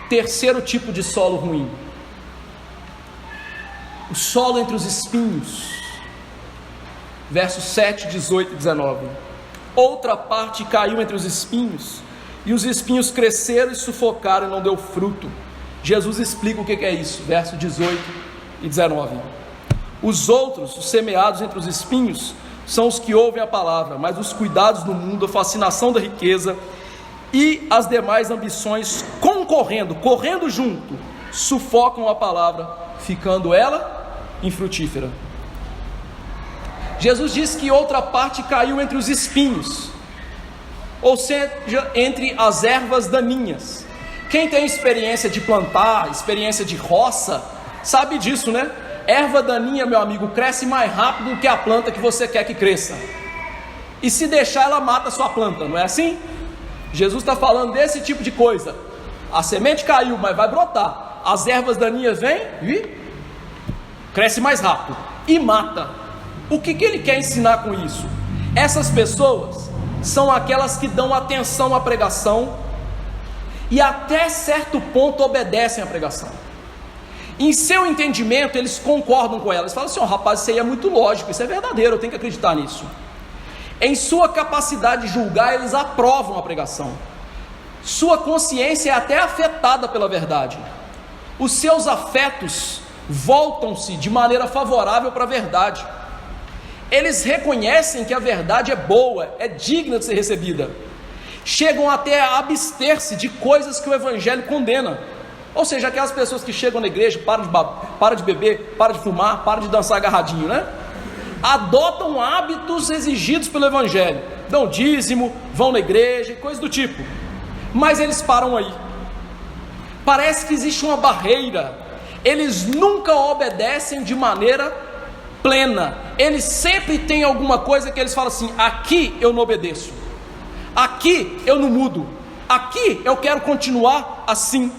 Terceiro tipo de solo ruim: o solo entre os espinhos. Versos 7, 18 e 19. Outra parte caiu entre os espinhos, e os espinhos cresceram e sufocaram e não deu fruto. Jesus explica o que é isso, versos 18 e 19. Os outros, os semeados entre os espinhos, são os que ouvem a palavra, mas os cuidados do mundo, a fascinação da riqueza e as demais ambições correndo junto, sufocam a palavra, ficando ela infrutífera. Jesus diz que outra parte caiu entre os espinhos, ou seja, entre as ervas daninhas. Quem tem experiência de plantar, experiência de roça, sabe disso, né? Erva daninha, meu amigo, cresce mais rápido do que a planta que você quer que cresça. E se deixar, ela mata a sua planta, não é assim? Jesus está falando desse tipo de coisa. A semente caiu, mas vai brotar. As ervas daninhas vêm e cresce mais rápido e mata. O que ele quer ensinar com isso? Essas pessoas são aquelas que dão atenção à pregação e até certo ponto obedecem à pregação. Em seu entendimento, eles concordam com ela. Eles falam assim: rapaz, isso aí é muito lógico, isso é verdadeiro, eu tenho que acreditar nisso. Em sua capacidade de julgar, eles aprovam a pregação. Sua consciência é até afetada pela verdade. Os seus afetos voltam-se de maneira favorável para a verdade. Eles reconhecem que a verdade é boa, é digna de ser recebida. Chegam até a abster-se de coisas que o Evangelho condena. Ou seja, aquelas pessoas que chegam na igreja, param de beber, param de fumar, param de dançar agarradinho, né? Adotam hábitos exigidos pelo Evangelho, dão dízimo, vão na igreja, coisas do tipo. Mas eles param aí. Parece que existe uma barreira. Eles nunca obedecem de maneira plena. Eles sempre têm alguma coisa que eles falam assim: aqui eu não obedeço, aqui eu não mudo, aqui eu quero continuar assim.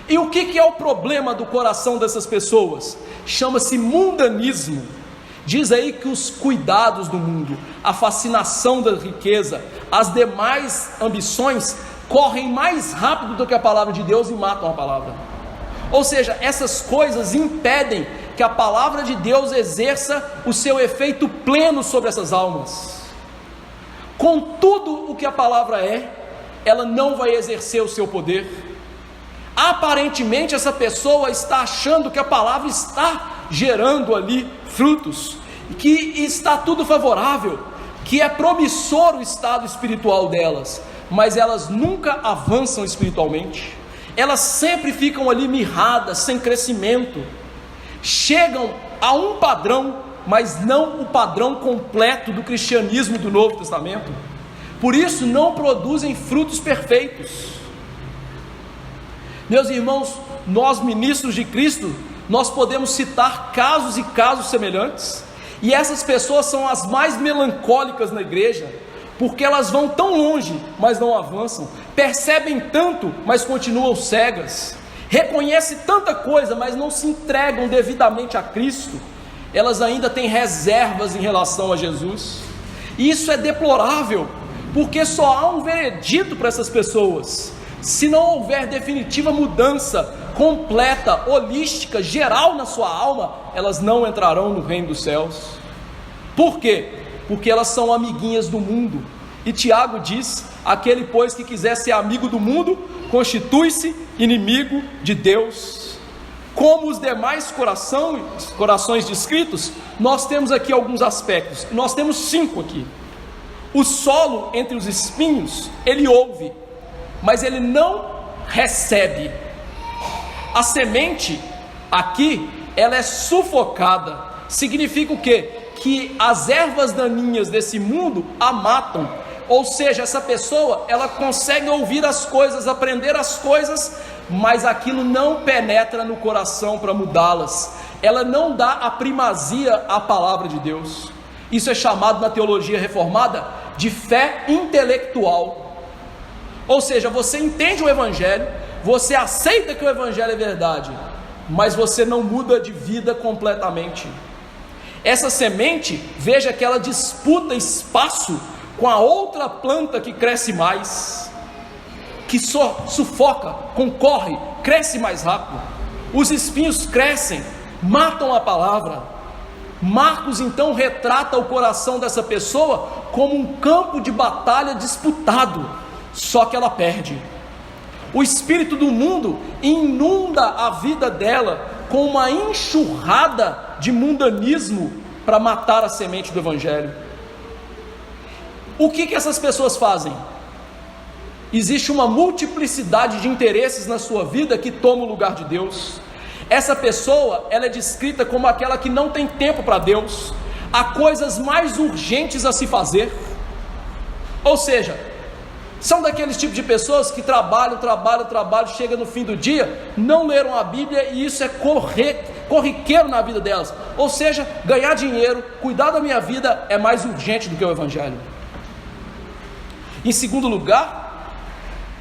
E o que é o problema do coração dessas pessoas? Chama-se mundanismo. Diz aí que os cuidados do mundo, a fascinação da riqueza, as demais ambições correm mais rápido do que a palavra de Deus e matam a palavra. Ou seja, essas coisas impedem que a palavra de Deus exerça o seu efeito pleno sobre essas almas. Com tudo o que a palavra é, ela não vai exercer o seu poder. Aparentemente essa pessoa está achando que a palavra está gerando ali frutos, que está tudo favorável, que é promissor o estado espiritual delas, mas elas nunca avançam espiritualmente. Elas sempre ficam ali mirradas, sem crescimento. Chegam a um padrão, mas não o padrão completo do cristianismo do Novo Testamento. Por isso não produzem frutos perfeitos. Meus irmãos, nós ministros de Cristo, nós podemos citar casos e casos semelhantes, e essas pessoas são as mais melancólicas na igreja, porque elas vão tão longe, mas não avançam, percebem tanto, mas continuam cegas, reconhecem tanta coisa, mas não se entregam devidamente a Cristo. Elas ainda têm reservas em relação a Jesus, e isso é deplorável, porque só há um veredito para essas pessoas. Se não houver definitiva mudança completa, holística, geral na sua alma, elas não entrarão no reino dos céus. Por quê? Porque elas são amiguinhas do mundo. E Tiago diz: aquele pois que quiser ser amigo do mundo, constitui-se inimigo de Deus. Como os demais corações descritos, nós temos aqui alguns aspectos. Nós temos 5 aqui. O solo entre os espinhos, ele ouve, mas ele não recebe. A semente aqui, ela é sufocada. Significa o quê? Que as ervas daninhas desse mundo a matam. Ou seja, essa pessoa, ela consegue ouvir as coisas, aprender as coisas, mas aquilo não penetra no coração para mudá-las. Ela não dá a primazia à palavra de Deus. Isso é chamado na teologia reformada de fé intelectual. Ou seja, você entende o Evangelho, você aceita que o Evangelho é verdade, mas você não muda de vida completamente. Essa semente, veja que ela disputa espaço com a outra planta que cresce mais, que sufoca, concorre, cresce mais rápido. Os espinhos crescem, matam a palavra. Marcos então retrata o coração dessa pessoa como um campo de batalha disputado. Só que ela perde. O espírito do mundo inunda a vida dela com uma enxurrada de mundanismo para matar a semente do Evangelho. O que essas pessoas fazem? Existe uma multiplicidade de interesses na sua vida que toma o lugar de Deus. Essa pessoa, ela é descrita como aquela que não tem tempo para Deus, há coisas mais urgentes a se fazer. Ou seja, são daqueles tipos de pessoas que trabalham, chega no fim do dia, não leram a Bíblia, e isso é corriqueiro na vida delas. Ou seja, ganhar dinheiro, cuidar da minha vida é mais urgente do que o Evangelho. Em segundo lugar,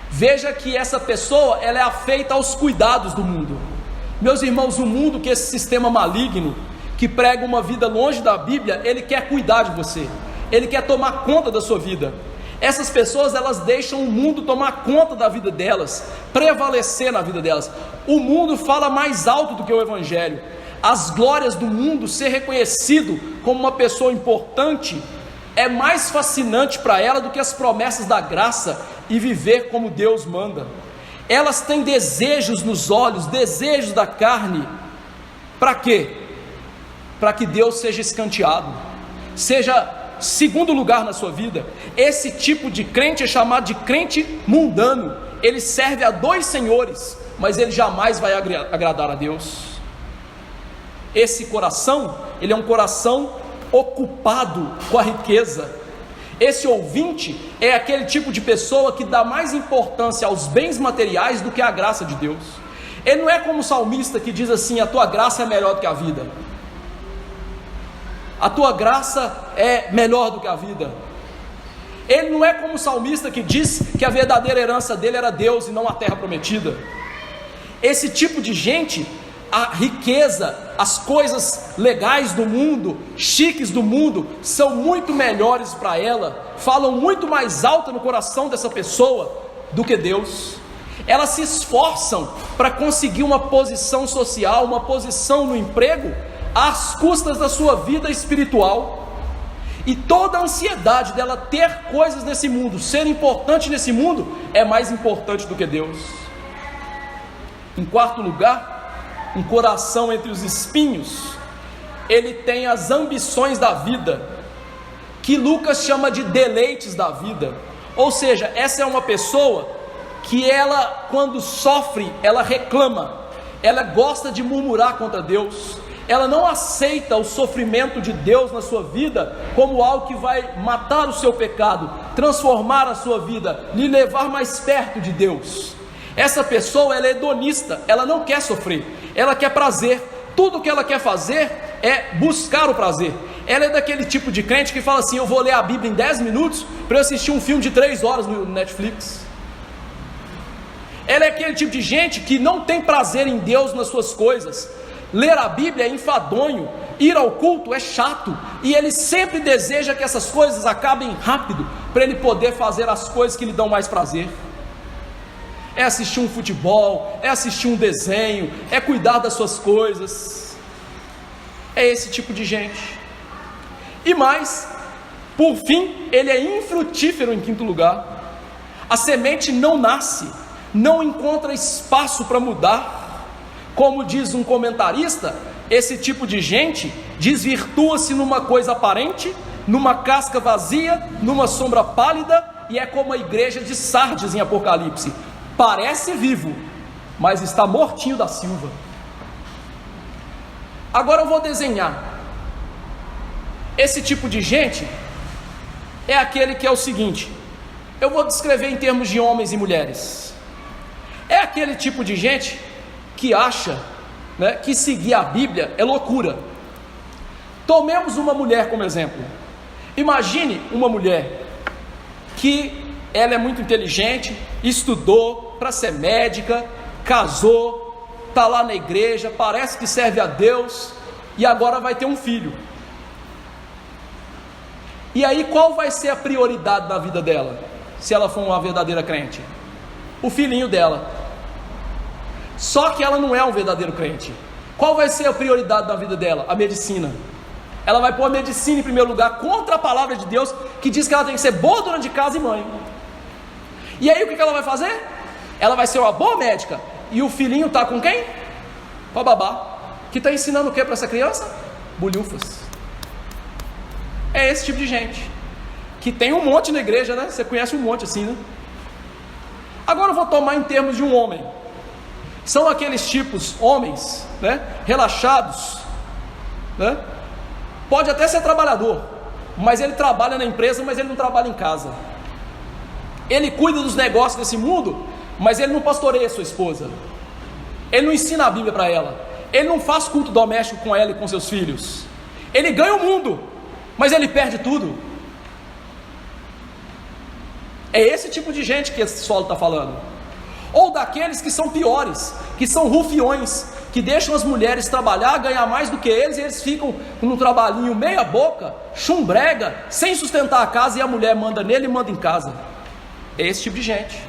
veja que essa pessoa, ela é afeita aos cuidados do mundo. Meus irmãos, o mundo, que esse sistema maligno, que prega uma vida longe da Bíblia, ele quer cuidar de você, ele quer tomar conta da sua vida. Essas pessoas, elas deixam o mundo tomar conta da vida delas, prevalecer na vida delas. O mundo fala mais alto do que o Evangelho. As glórias do mundo, ser reconhecido como uma pessoa importante, é mais fascinante para ela do que as promessas da graça e viver como Deus manda. Elas têm desejos nos olhos, desejos da carne. Para quê? Para que Deus seja escanteado, seja segundo lugar na sua vida. Esse tipo de crente é chamado de crente mundano. Ele serve a dois senhores, mas ele jamais vai agradar a Deus. Esse coração, ele é um coração ocupado com a riqueza. Esse ouvinte é aquele tipo de pessoa que dá mais importância aos bens materiais do que à graça de Deus. Ele não é como o salmista que diz assim: a tua graça é melhor do que a vida. A tua graça é melhor do que a vida. Ele não é como o salmista que diz que a verdadeira herança dele era Deus e não a terra prometida. Esse tipo de gente, a riqueza, as coisas legais do mundo, chiques do mundo, são muito melhores para ela, falam muito mais alto no coração dessa pessoa do que Deus. Elas se esforçam para conseguir uma posição social, uma posição no emprego, às custas da sua vida espiritual, e toda a ansiedade dela ter coisas nesse mundo, ser importante nesse mundo, é mais importante do que Deus. Em quarto lugar, um coração entre os espinhos, ele tem as ambições da vida, que Lucas chama de deleites da vida. Ou seja, essa é uma pessoa que ela, quando sofre, ela reclama, ela gosta de murmurar contra Deus, ela não aceita o sofrimento de Deus na sua vida como algo que vai matar o seu pecado, transformar a sua vida, lhe levar mais perto de Deus. Essa pessoa, ela é hedonista, ela não quer sofrer, ela quer prazer. Tudo que ela quer fazer é buscar o prazer. Ela é daquele tipo de crente que fala assim: eu vou ler a Bíblia em 10 minutos para eu assistir um filme de 3 horas no Netflix. Ela é aquele tipo de gente que não tem prazer em Deus nas suas coisas. Ler a Bíblia é enfadonho, ir ao culto é chato, e ele sempre deseja que essas coisas acabem rápido, para ele poder fazer as coisas que lhe dão mais prazer. É assistir um futebol, é assistir um desenho, é cuidar das suas coisas. É esse tipo de gente. E mais, por fim, ele é infrutífero em quinto lugar. A semente não nasce, não encontra espaço para mudar. Como diz um comentarista, esse tipo de gente desvirtua-se numa coisa aparente, numa casca vazia, numa sombra pálida, e é como a igreja de Sardes em Apocalipse: parece vivo, mas está mortinho da silva. Agora eu vou desenhar. Esse tipo de gente é aquele que é o seguinte, eu vou descrever em termos de homens e mulheres. É aquele tipo de gente que acha, que seguir a Bíblia é loucura. Tomemos uma mulher como exemplo. Imagine uma mulher que ela é muito inteligente, estudou para ser médica, casou, está lá na igreja, parece que serve a Deus, e agora vai ter um filho. E aí qual vai ser a prioridade da vida dela, se ela for uma verdadeira crente? O filhinho dela. Só que ela não é um verdadeiro crente. Qual vai ser a prioridade da vida dela? A medicina. Ela vai pôr a medicina em primeiro lugar, contra a palavra de Deus, que diz que ela tem que ser boa dona de casa e mãe. E aí o que ela vai fazer? Ela vai ser uma boa médica, e o filhinho está com quem? Com a babá, que está ensinando o que para essa criança? Bolhufas. É esse tipo de gente, que tem um monte na igreja, Você conhece um monte assim, Agora eu vou tomar em termos de um homem. São aqueles tipos, homens, relaxados, pode até ser trabalhador, mas ele trabalha na empresa, mas ele não trabalha em casa. Ele cuida dos negócios desse mundo, mas ele não pastoreia sua esposa. Ele não ensina a Bíblia para ela. Ele não faz culto doméstico com ela e com seus filhos. Ele ganha o mundo, mas ele perde tudo. É esse tipo de gente que esse solo está falando. Ou daqueles que são piores, que são rufiões, que deixam as mulheres trabalhar, ganhar mais do que eles, e eles ficam no trabalhinho meia boca, chumbrega, sem sustentar a casa, e a mulher manda nele e manda em casa. É esse tipo de gente,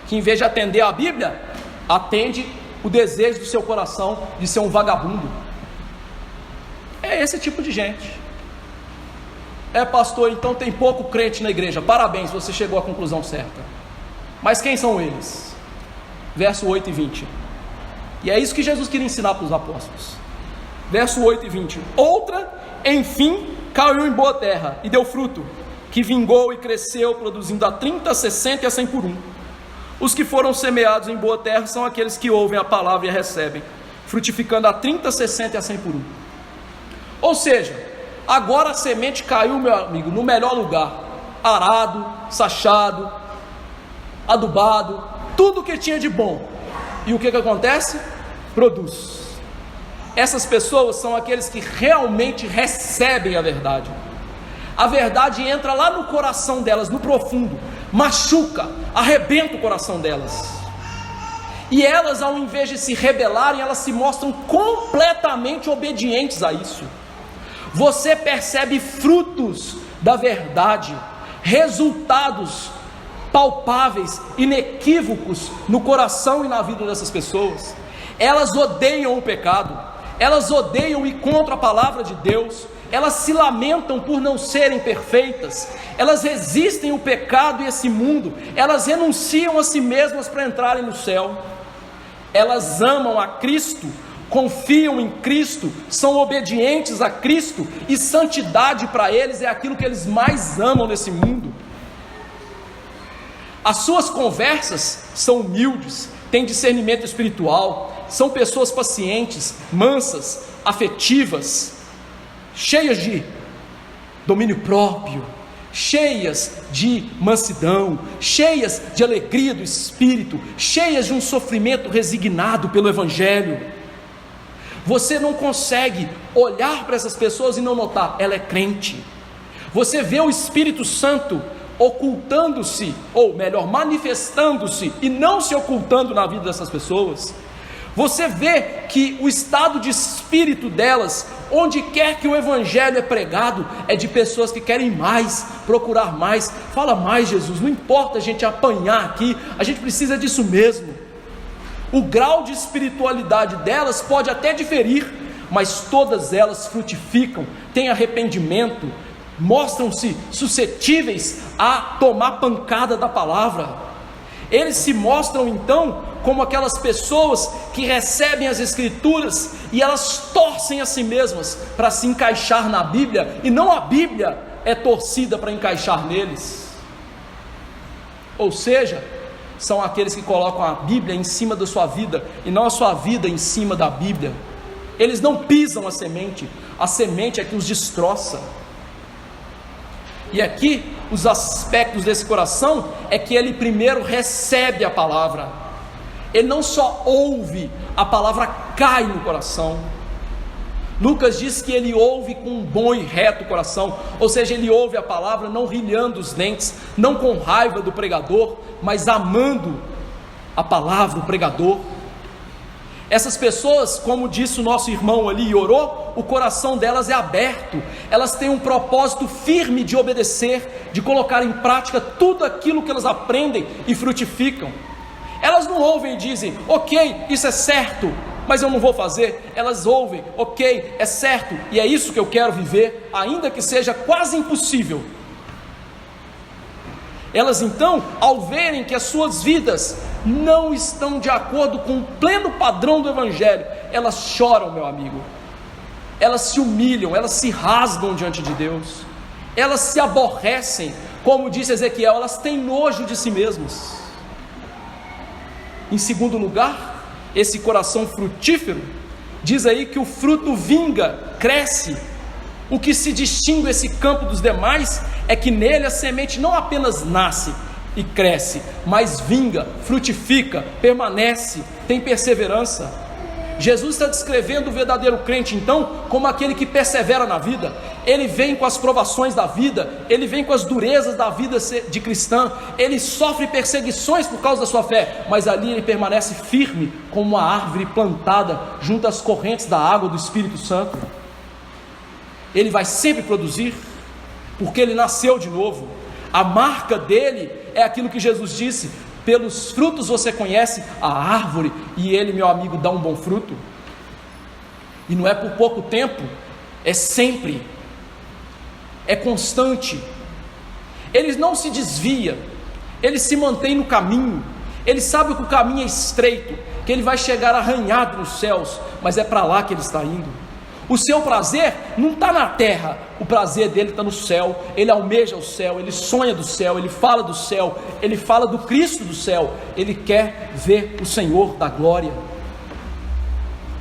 que em vez de atender a Bíblia, atende o desejo do seu coração de ser um vagabundo. É esse tipo de gente. Pastor, então tem pouco crente na igreja. Parabéns, você chegou à conclusão certa. Mas quem são eles? Verso 8 e 20. E é isso que Jesus queria ensinar para os apóstolos. Verso 8 e 20. Outra, enfim, caiu em boa terra e deu fruto, que vingou e cresceu, produzindo a 30, 60 e a 100 por um. Os que foram semeados em boa terra são aqueles que ouvem a palavra e a recebem, frutificando a 30, 60 e a 100 por um. Ou seja, agora a semente caiu, meu amigo, no melhor lugar, arado, sachado, adubado, tudo que tinha de bom. E o que acontece? Produz. Essas pessoas são aqueles que realmente recebem a verdade. A verdade entra lá no coração delas, no profundo, machuca, arrebenta o coração delas. E elas, ao invés de se rebelarem, elas se mostram completamente obedientes a isso. Você percebe frutos da verdade, resultados palpáveis, inequívocos no coração e na vida dessas pessoas. Elas odeiam o pecado, elas odeiam e contra a palavra de Deus, elas se lamentam por não serem perfeitas, elas resistem o pecado e esse mundo, elas renunciam a si mesmas para entrarem no céu. Elas amam a Cristo, confiam em Cristo, são obedientes a Cristo, e santidade para eles é aquilo que eles mais amam nesse mundo. As suas conversas são humildes, têm discernimento espiritual, são pessoas pacientes, mansas, afetivas, cheias de domínio próprio, cheias de mansidão, cheias de alegria do Espírito, cheias de um sofrimento resignado pelo Evangelho. Você não consegue olhar para essas pessoas e não notar, ela é crente. Você vê o Espírito Santo ocultando-se, ou melhor, manifestando-se e não se ocultando na vida dessas pessoas. Você vê que o estado de espírito delas, onde quer que o Evangelho é pregado, é de pessoas que querem mais, procurar mais. Fala mais, Jesus, não importa a gente apanhar aqui, a gente precisa disso mesmo. O grau de espiritualidade delas pode até diferir, mas todas elas frutificam, têm arrependimento, mostram-se suscetíveis a tomar pancada da palavra. Eles se mostram então como aquelas pessoas que recebem as Escrituras e elas torcem a si mesmas para se encaixar na Bíblia, e não a Bíblia é torcida para encaixar neles. Ou seja, são aqueles que colocam a Bíblia em cima da sua vida e não a sua vida em cima da Bíblia. Eles não pisam a semente é que os destroça. E aqui, os aspectos desse coração é que ele primeiro recebe a palavra. Ele não só ouve, a palavra cai no coração. Lucas diz que ele ouve com um bom e reto coração, ou seja, ele ouve a palavra não rilhando os dentes, não com raiva do pregador, mas amando a palavra, o pregador. Essas pessoas, como disse o nosso irmão ali e orou, o coração delas é aberto, elas têm um propósito firme de obedecer, de colocar em prática tudo aquilo que elas aprendem e frutificam. Elas não ouvem e dizem, ok, isso é certo, mas eu não vou fazer. Elas ouvem, ok, é certo, e é isso que eu quero viver, ainda que seja quase impossível. Elas então, ao verem que as suas vidas não estão de acordo com o pleno padrão do Evangelho, elas choram, meu amigo, elas se humilham, elas se rasgam diante de Deus, elas se aborrecem, como disse Ezequiel, elas têm nojo de si mesmas. Em segundo lugar, esse coração frutífero, diz aí que o fruto vinga, cresce, O que se distingue esse campo dos demais é que nele a semente não apenas nasce e cresce, mas vinga, frutifica, permanece, tem perseverança. Jesus está descrevendo o verdadeiro crente, então, como aquele que persevera na vida. Ele vem com as provações da vida, ele vem com as durezas da vida de cristã, ele sofre perseguições por causa da sua fé, mas ali ele permanece firme, como uma árvore plantada junto às correntes da água do Espírito Santo. Ele vai sempre produzir, porque ele nasceu de novo. A marca dele é aquilo que Jesus disse: pelos frutos você conhece a árvore, e ele, meu amigo, dá um bom fruto. E não é por pouco tempo, é sempre, é constante. Ele não se desvia, ele se mantém no caminho. Ele sabe que o caminho é estreito, que ele vai chegar arranhado nos céus, mas é para lá que ele está indo. O seu prazer não está na terra, o prazer dele está no céu. Ele almeja o céu, ele sonha do céu, ele fala do céu, ele fala do Cristo do céu. Ele quer ver o Senhor da glória.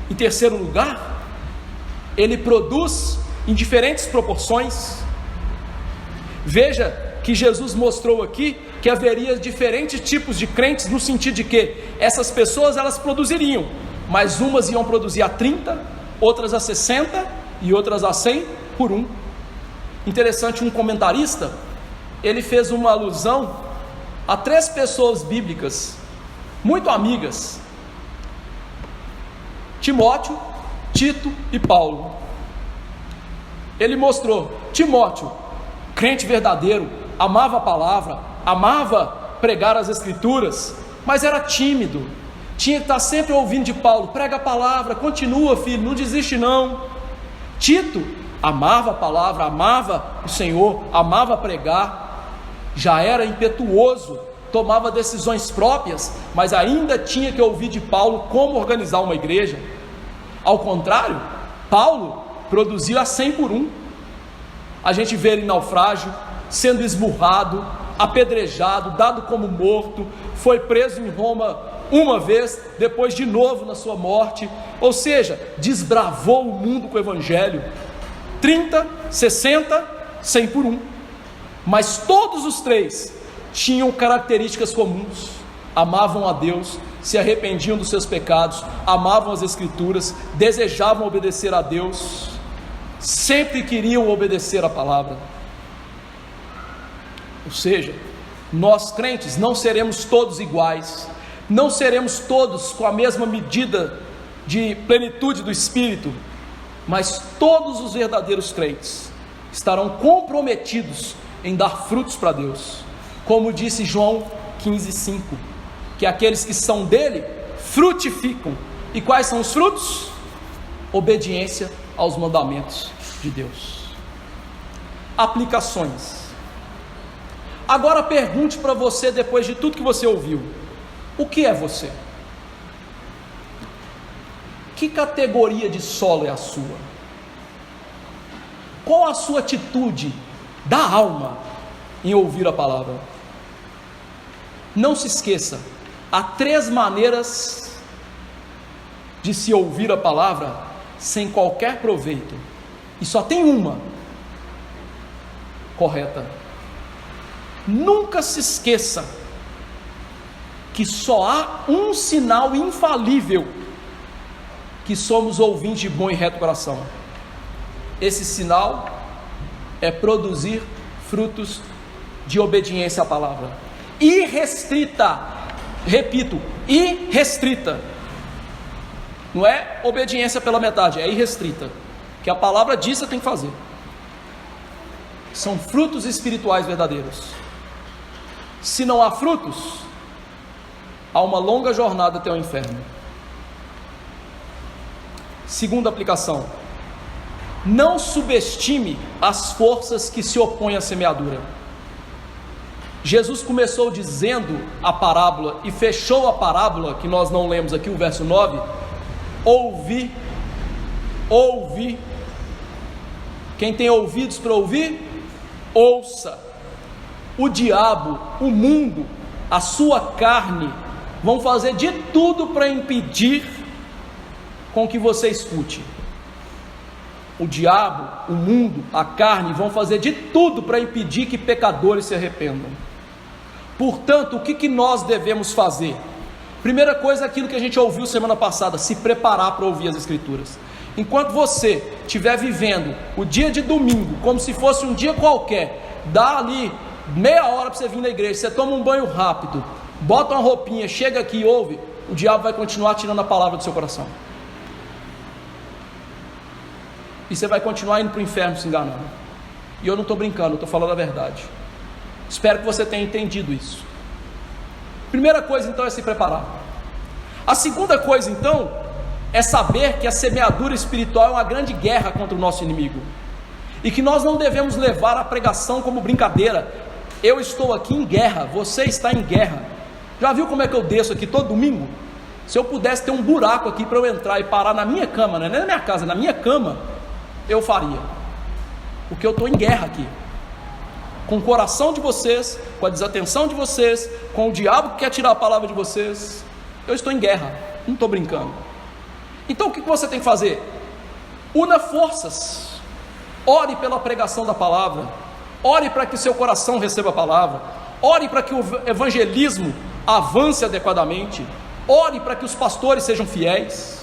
Em terceiro lugar, ele produz em diferentes proporções. Veja que Jesus mostrou aqui que haveria diferentes tipos de crentes, no sentido de que essas pessoas elas produziriam, mas umas iam produzir a 30, outras a 60 e outras a 100 por um. Interessante, um comentarista, ele fez uma alusão a 3 pessoas bíblicas, muito amigas: Timóteo, Tito e Paulo. Ele mostrou: Timóteo, crente verdadeiro, amava a palavra, amava pregar as escrituras, mas era tímido, tinha que estar sempre ouvindo de Paulo: prega a palavra, continua filho, não desiste não. Tito amava a palavra, amava o Senhor, amava pregar, já era impetuoso, tomava decisões próprias, mas ainda tinha que ouvir de Paulo como organizar uma igreja. Ao contrário, Paulo produzia a 100 por um. A gente vê ele em naufrágio, sendo esmurrado, apedrejado, dado como morto, foi preso em Roma uma vez, depois de novo na sua morte, ou seja, desbravou o mundo com o evangelho. 30, 60, 100 por um. Mas todos os 3 tinham características comuns: amavam a Deus, se arrependiam dos seus pecados, amavam as escrituras, desejavam obedecer a Deus, sempre queriam obedecer a palavra. Ou seja, nós crentes não seremos todos iguais, não seremos todos com a mesma medida de plenitude do Espírito, mas todos os verdadeiros crentes estarão comprometidos em dar frutos para Deus, como disse João 15,5, que aqueles que são dele frutificam. E quais são os frutos? Obediência aos mandamentos de Deus. Aplicações. Agora pergunte para você, depois de tudo que você ouviu: o que é você? Que categoria de solo é a sua? Qual a sua atitude da alma em ouvir a palavra? Não se esqueça, há 3 maneiras de se ouvir a palavra sem qualquer proveito, e só tem uma correta. Nunca se esqueça que só há um sinal infalível que somos ouvintes de bom e reto coração. Esse sinal é produzir frutos de obediência à palavra, irrestrita. Repito, irrestrita. Não é obediência pela metade, é irrestrita. Que a palavra diz, você tem que fazer. São frutos espirituais verdadeiros. Se não há frutos, há uma longa jornada até o inferno. Segunda aplicação: não subestime as forças que se opõem à semeadura. Jesus começou dizendo a parábola e fechou a parábola, que nós não lemos aqui, o verso 9: ouvi. Quem tem ouvidos para ouvir, ouça. O diabo, o mundo, a sua carne vão fazer de tudo para impedir com que você escute. o diabo, o mundo, a carne vão fazer de tudo para impedir que pecadores se arrependam. Portanto, o que nós devemos fazer? Primeira coisa, aquilo que a gente ouviu semana passada, se preparar para ouvir as Escrituras. Enquanto você estiver vivendo o dia de domingo como se fosse um dia qualquer, dá ali meia hora para você vir na igreja, você toma um banho rápido, bota uma roupinha, chega aqui e ouve, o diabo vai continuar tirando a palavra do seu coração. E você vai continuar indo para o inferno se enganando. E eu não estou brincando, eu estou falando a verdade. Espero que você tenha entendido isso. Primeira coisa então é se preparar. A segunda coisa então é saber que a semeadura espiritual é uma grande guerra contra o nosso inimigo. E que nós não devemos levar a pregação como brincadeira. Eu estou aqui em guerra, você está em guerra. Já viu como é que eu desço aqui todo domingo? Se eu pudesse ter um buraco aqui para eu entrar e parar na minha cama, não é nem na minha casa, na minha cama, eu faria. Porque eu estou em guerra aqui. Com o coração de vocês, com a desatenção de vocês, com o diabo que quer tirar a palavra de vocês. Eu estou em guerra, não estou brincando. Então o que você tem que fazer? Una forças. Ore pela pregação da palavra. Ore para que o seu coração receba a palavra. Ore para que o evangelismo avance adequadamente. Ore para que os pastores sejam fiéis.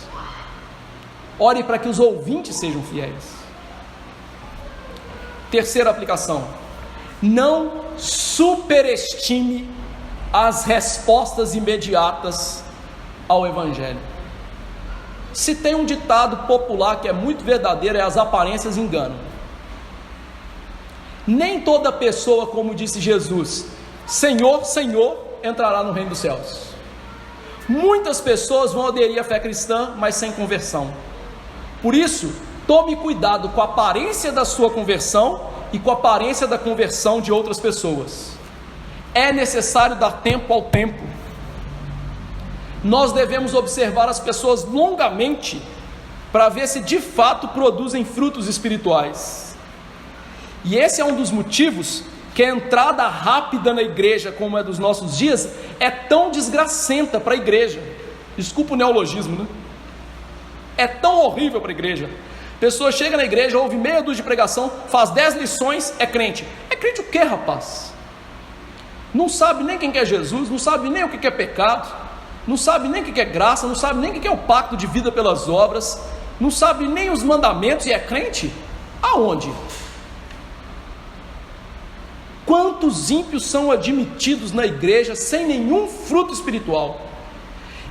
Ore para que os ouvintes sejam fiéis. Terceira aplicação: não superestime as respostas imediatas ao evangelho. Se tem um ditado popular que é muito verdadeiro, é: as aparências enganam. Nem toda pessoa, como disse Jesus, Senhor, Senhor, entrará no reino dos céus. Muitas pessoas vão aderir à fé cristã, mas sem conversão. Por isso, tome cuidado com a aparência da sua conversão e com a aparência da conversão de outras pessoas. É necessário dar tempo ao tempo. Nós devemos observar as pessoas longamente para ver se de fato produzem frutos espirituais. E esse é um dos motivos que a entrada rápida na igreja, como é dos nossos dias, é tão desgracenta para a igreja. Desculpa o neologismo, né? É tão horrível para a igreja. A pessoa chega na igreja, ouve meia dúzia de pregação, faz 10 lições, é crente. É crente o quê, rapaz? Não sabe nem quem que é Jesus, não sabe nem o que é pecado, não sabe nem o que é graça, não sabe nem o que é o pacto de vida pelas obras, não sabe nem os mandamentos e é crente? Aonde? Quantos ímpios são admitidos na igreja sem nenhum fruto espiritual?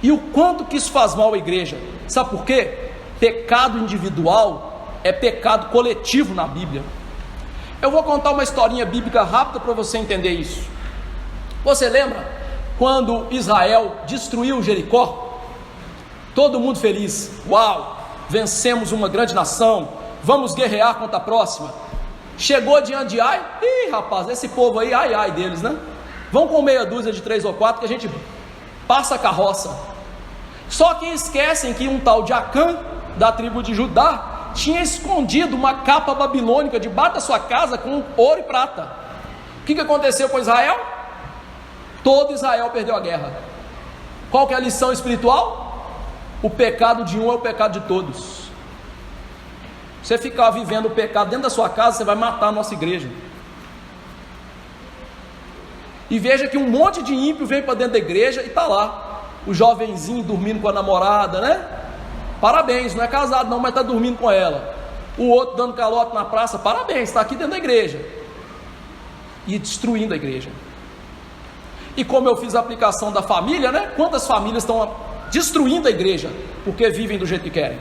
E o quanto que isso faz mal à igreja? Sabe por quê? Pecado individual é pecado coletivo na Bíblia. Eu vou contar uma historinha bíblica rápida para você entender isso. Você lembra quando Israel destruiu Jericó? Todo mundo feliz. Uau, vencemos uma grande nação, vamos guerrear contra a próxima. Chegou diante de Ai, ih rapaz, esse povo aí, ai ai deles, né? Vão com meia dúzia de 3 ou 4 que a gente passa a carroça. Só que esquecem que um tal de Acã, da tribo de Judá, tinha escondido uma capa babilônica debaixo da sua casa com ouro e prata. O que aconteceu com Israel? Todo Israel perdeu a guerra. Qual que é a lição espiritual? O pecado de um é o pecado de todos. Você ficar vivendo o pecado dentro da sua casa, você vai matar a nossa igreja. E veja que um monte de ímpio vem para dentro da igreja e está lá, o jovenzinho dormindo com a namorada, né? Parabéns, não é casado não, mas está dormindo com ela. O outro dando calote na praça, parabéns, está aqui dentro da igreja. E destruindo a igreja. E como eu fiz a aplicação da família, né? Quantas famílias estão destruindo a igreja porque vivem do jeito que querem?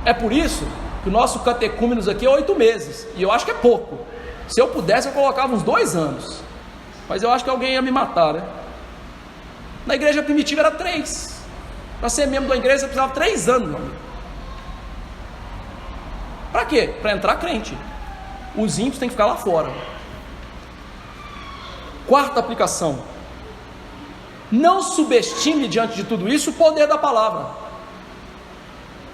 É por isso que o nosso catecúmenos aqui é 8 meses, e eu acho que é pouco. Se eu pudesse, eu colocava uns 2 anos, mas eu acho que alguém ia me matar, né? Na igreja primitiva era 3. Para ser membro da igreja você precisava 3 anos, meu amigo. Para quê? Para entrar crente. Os ímpios têm que ficar lá fora. Quarta aplicação: não subestime diante de tudo isso o poder da palavra.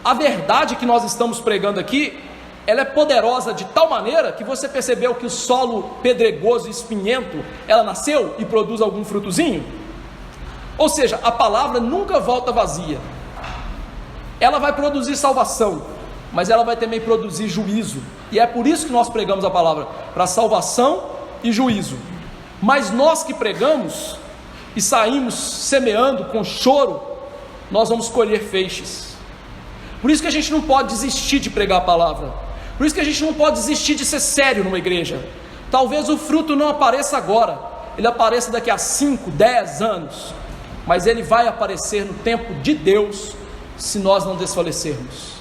A verdade que nós estamos pregando aqui, ela é poderosa de tal maneira que você percebeu que o solo pedregoso e espinhento, ela nasceu e produz algum frutozinho? Ou seja, a palavra nunca volta vazia. ela vai produzir salvação, mas ela vai também produzir juízo. E é por isso que nós pregamos a palavra, para salvação e juízo. Mas nós que pregamos e saímos semeando com choro, nós vamos colher feixes. Por isso que a gente não pode desistir de pregar a palavra. Por isso que a gente não pode desistir de ser sério numa igreja. Talvez o fruto não apareça agora, ele apareça daqui a 5, 10 anos, mas ele vai aparecer no tempo de Deus, se nós não desfalecermos.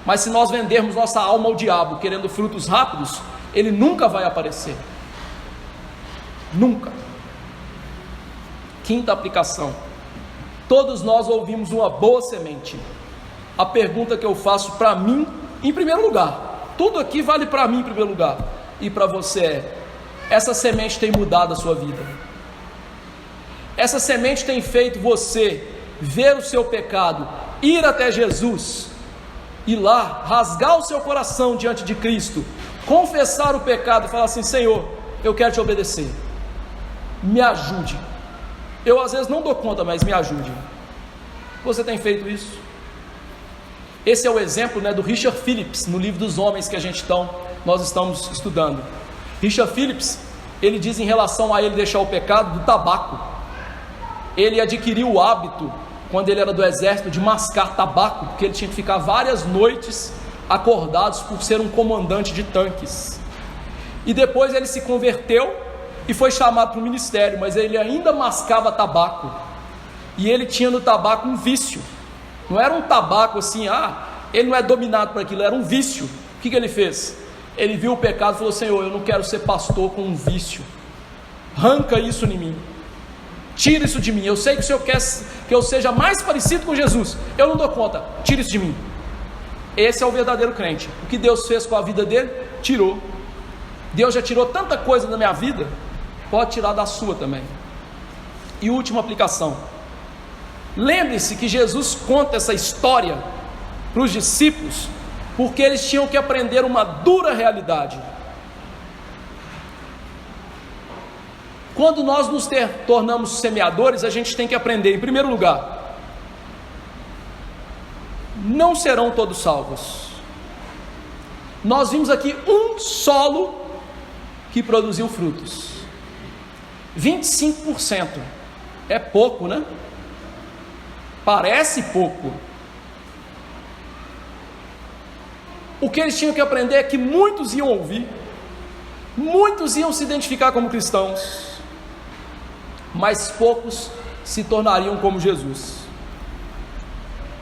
Mas se nós vendermos nossa alma ao diabo, querendo frutos rápidos, ele nunca vai aparecer. Nunca. Quinta aplicação: todos nós ouvimos uma boa semente. A pergunta que eu faço para mim, em primeiro lugar, tudo aqui vale para mim em primeiro lugar, e para você é: essa semente tem mudado a sua vida? Essa semente tem feito você ver o seu pecado, ir até Jesus, ir lá, rasgar o seu coração diante de Cristo, confessar o pecado e falar assim: Senhor, eu quero te obedecer, me ajude, eu às vezes não dou conta, mas me ajude. Você tem feito isso? Esse é o exemplo, do Richard Phillips, no livro dos homens que nós estamos estudando. Richard Phillips, ele diz em relação a ele deixar o pecado, do tabaco. Ele adquiriu o hábito, quando ele era do exército, de mascar tabaco, porque ele tinha que ficar várias noites acordados por ser um comandante de tanques. E depois ele se converteu e foi chamado para o ministério, mas ele ainda mascava tabaco. E ele tinha no tabaco um vício. Não era um tabaco assim, ele não é dominado por aquilo, era um vício. O que ele fez? Ele viu o pecado e falou: Senhor, eu não quero ser pastor com um vício, arranca isso em mim, tira isso de mim. Eu sei que o Senhor quer que eu seja mais parecido com Jesus, eu não dou conta, tira isso de mim. Esse é o verdadeiro crente. O que Deus fez com a vida dele? Tirou. Deus já tirou tanta coisa da minha vida, pode tirar da sua também. E última aplicação: lembre-se que Jesus conta essa história para os discípulos porque eles tinham que aprender uma dura realidade. Quando nós nos tornamos semeadores, a gente tem que aprender, em primeiro lugar, não serão todos salvos. Nós vimos aqui um solo que produziu frutos. 25%. É pouco, né? Parece pouco. O que eles tinham que aprender é que muitos iam ouvir, muitos iam se identificar como cristãos, mas poucos se tornariam como Jesus.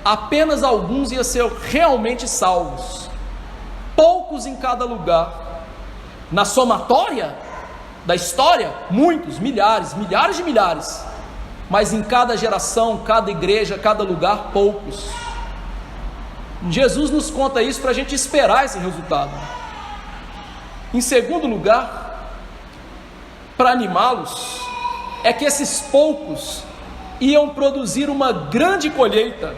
Apenas alguns iam ser realmente salvos, poucos em cada lugar. Na somatória da história, muitos, milhares de milhares, mas em cada geração, cada igreja, cada lugar, poucos. Jesus nos conta isso para a gente esperar esse resultado. Em segundo lugar, para animá-los, é que esses poucos iam produzir uma grande colheita,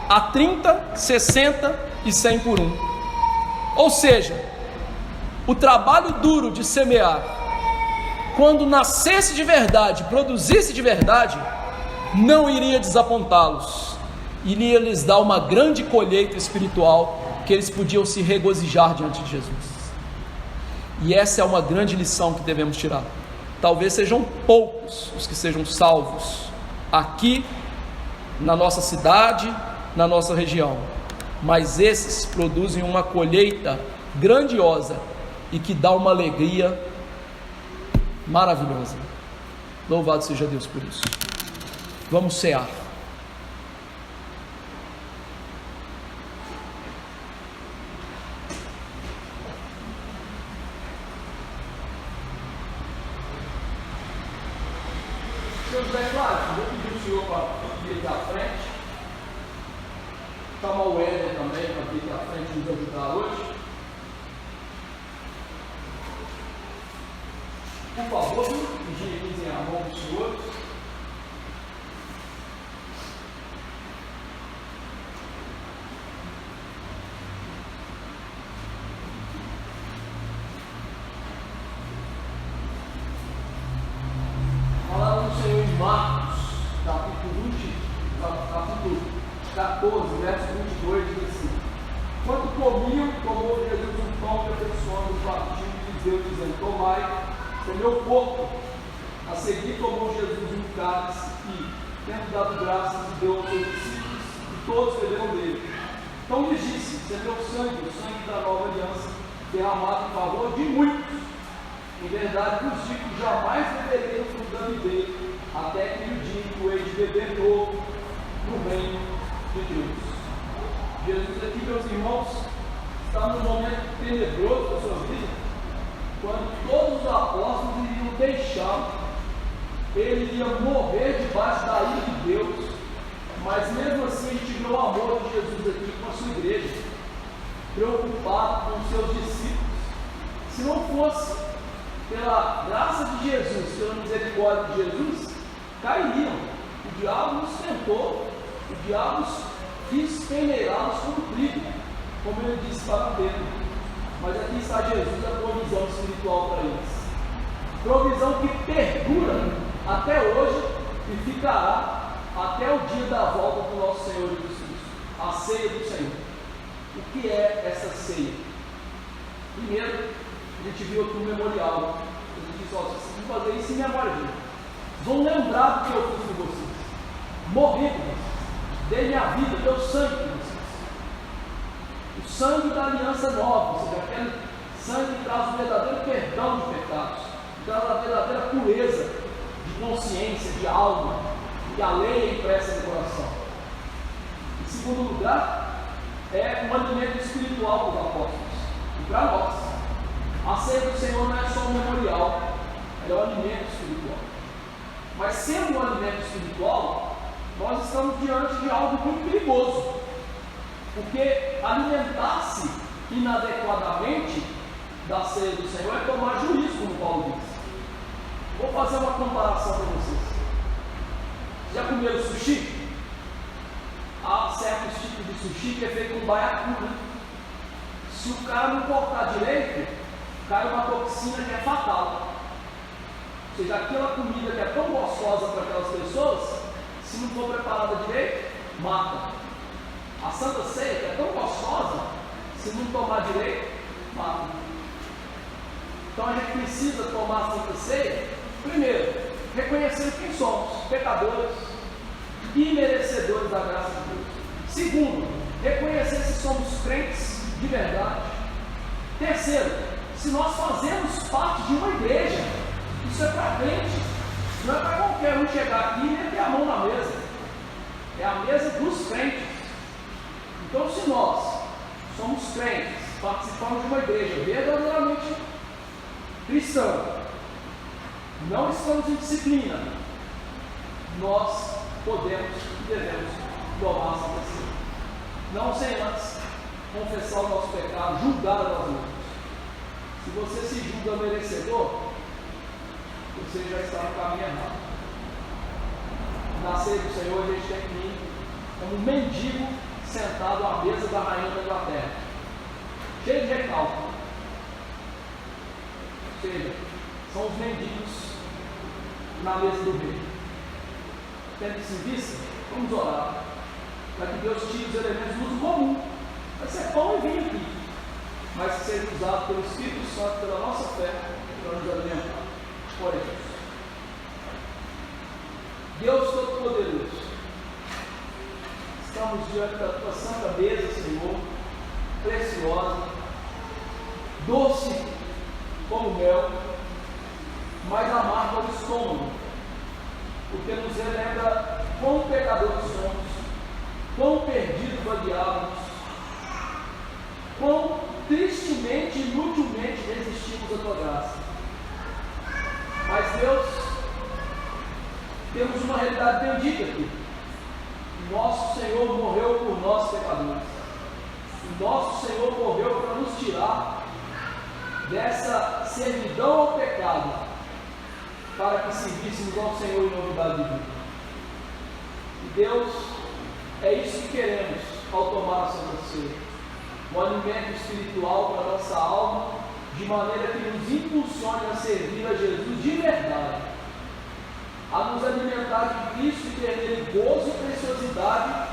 a 30, 60 e 100 por um. Ou seja, o trabalho duro de semear, quando nascesse de verdade, produzisse de verdade, não iria desapontá-los, iria lhes dar uma grande colheita espiritual, que eles podiam se regozijar diante de Jesus. E essa é uma grande lição que devemos tirar. Talvez sejam poucos os que sejam salvos aqui na nossa cidade, na nossa região, mas esses produzem uma colheita grandiosa e que dá uma alegria maravilhosa. Louvado seja Deus por isso. Vamos cear. Senhor José Flávio, vou pedir o senhor para vir aqui à frente, chamar o Éder também para vir aqui à frente e nos ajudar hoje. Por favor, higienizem a mão dos senhores. Falando do Senhor em Marcos, capítulo 14, verso 22, diz assim: quando comiam, tomou Jesus um pão e abençoando, partiu e lhes deu, dizendo: tomai, é meu corpo. A seguir tomou Jesus um cálice e, tendo dado graças, deu aos seus discípulos, e todos beberam dele. Então lhes disse: isso é meu sangue, o sangue da nova aliança, derramado em favor de muitos. Em verdade vos digo que jamais beberei do fruto da videira, até que o dia em que o hei de beber novo no reino de Deus. Jesus aqui, meus irmãos, está num momento tenebroso da sua vida, quando todos os apóstolos iriam deixá-lo. Ele ia morrer debaixo da ira de Deus, mas mesmo assim a gente vê o amor de Jesus aqui com a sua igreja, preocupado com os seus discípulos. Se não fosse pela graça de Jesus, pela misericórdia de Jesus, cairiam. O diabo nos tentou, o diabo quis peneirá-los como trigo, como ele disse para Pedro. Mas aqui está Jesus, a provisão espiritual para eles. Provisão que perdura até hoje e ficará até o dia da volta do nosso Senhor Jesus Cristo. A ceia do Senhor. O que é essa ceia? Primeiro, a gente viu aqui um memorial. A gente disse: vocês vão fazer isso em memória de mim. Vão lembrar do que eu fiz por vocês. Morri por vocês. Dei minha vida, deu sangue por vocês. O sangue da aliança nova, ou seja, aquele sangue que traz o verdadeiro perdão de pecados, que traz a verdadeira pureza de consciência, de alma, que a lei é impressa no coração. Em segundo lugar, é um alimento espiritual dos apóstolos e para nós. A ceia do Senhor não é só um memorial, ela é um alimento espiritual. Mas sendo um alimento espiritual, nós estamos diante de algo muito perigoso, porque alimentar-se inadequadamente da ceia do Senhor é tomar juízo, como Paulo diz. Vou fazer uma comparação para vocês. Já comeram sushi? Há certos tipos de sushi que é feito com baiacu, né? Se o cara não cortar direito, cai uma toxina que é fatal. Ou seja, aquela comida que é tão gostosa para aquelas pessoas, se não for preparada direito, mata. A Santa Ceia, que é tão gostosa, se não tomar direito, mata. Então a gente precisa tomar a Santa Ceia, primeiro, reconhecendo quem somos, pecadores, imerecedores da graça de Deus. Segundo, reconhecer se somos crentes de verdade. Terceiro, se nós fazemos parte de uma igreja, isso é para crente, não é para qualquer um chegar aqui e meter a mão na mesa, é a mesa dos crentes. Então, se nós somos crentes, participamos de uma igreja verdadeiramente cristã, não estamos em disciplina, nós podemos e devemos tomar a Santa Ceia. Não sem antes confessar o nosso pecado, julgar a nós mesmos. Se você se julga merecedor, você já está no caminho errado. Na ceia do Senhor, a gente tem que ir como um mendigo sentado à mesa da rainha da Inglaterra, cheio de recalque. Ou seja, são os mendigos na mesa do rei. Tendo isso em vista, vamos orar para que Deus tire os elementos do uso comum. Vai ser pão e vinho aqui, mas que seja usado pelo Espírito Santo, pela nossa fé, para nos alimentar. Oremos. Deus Todo-Poderoso, estamos diante da tua santa mesa, Senhor, preciosa, doce como mel, mas amargo ao estômago, porque nos relembra quão pecadores somos, quão perdidos vagueávamos, quão tristemente e inutilmente resistimos à tua graça. Mas Deus, temos uma realidade bendita aqui. Nosso Senhor morreu por nós pecadores. Nosso Senhor morreu para nos tirar dessa servidão ao pecado, para que servíssemos ao Senhor em novidade de vida. E Deus, é isso que queremos ao tomar a Santa Ceia. Um alimento espiritual para a nossa alma, de maneira que nos impulsione a servir a Jesus de verdade, a nos alimentar de Cristo e ter nele gozo e preciosidade,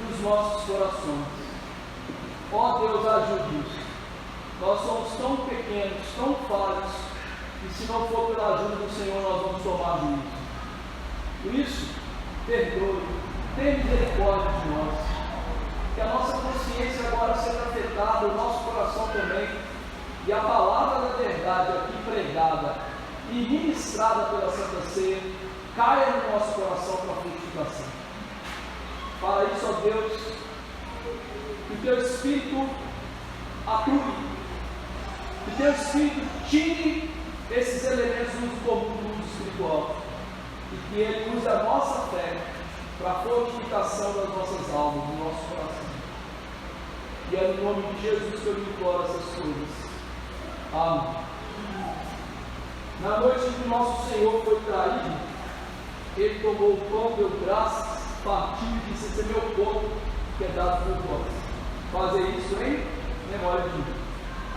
dos nossos corações. Ó Deus, ajude-nos. Nós somos tão pequenos, tão falhos, e se não for pela ajuda do Senhor, nós vamos tomar juízo. Por isso, perdoe, tenha misericórdia de nós, que a nossa consciência agora seja afetada, o nosso coração também, e a palavra da verdade aqui pregada e ministrada pela Santa Ceia caia no nosso coração para a frutificação. Para isso, ó Deus, que o Teu Espírito atue, que o Teu Espírito tire esses elementos do uso comum do mundo espiritual, e que Ele use a nossa fé para a fortificação das nossas almas, do nosso coração. E é no nome de Jesus que eu lhe imploro essas coisas. Amém. Na noite em que nosso Senhor foi traído, Ele tomou o pão, deu graças, partiu e disse: esse é meu corpo, que é dado por vós. Fazer isso em memória de mim.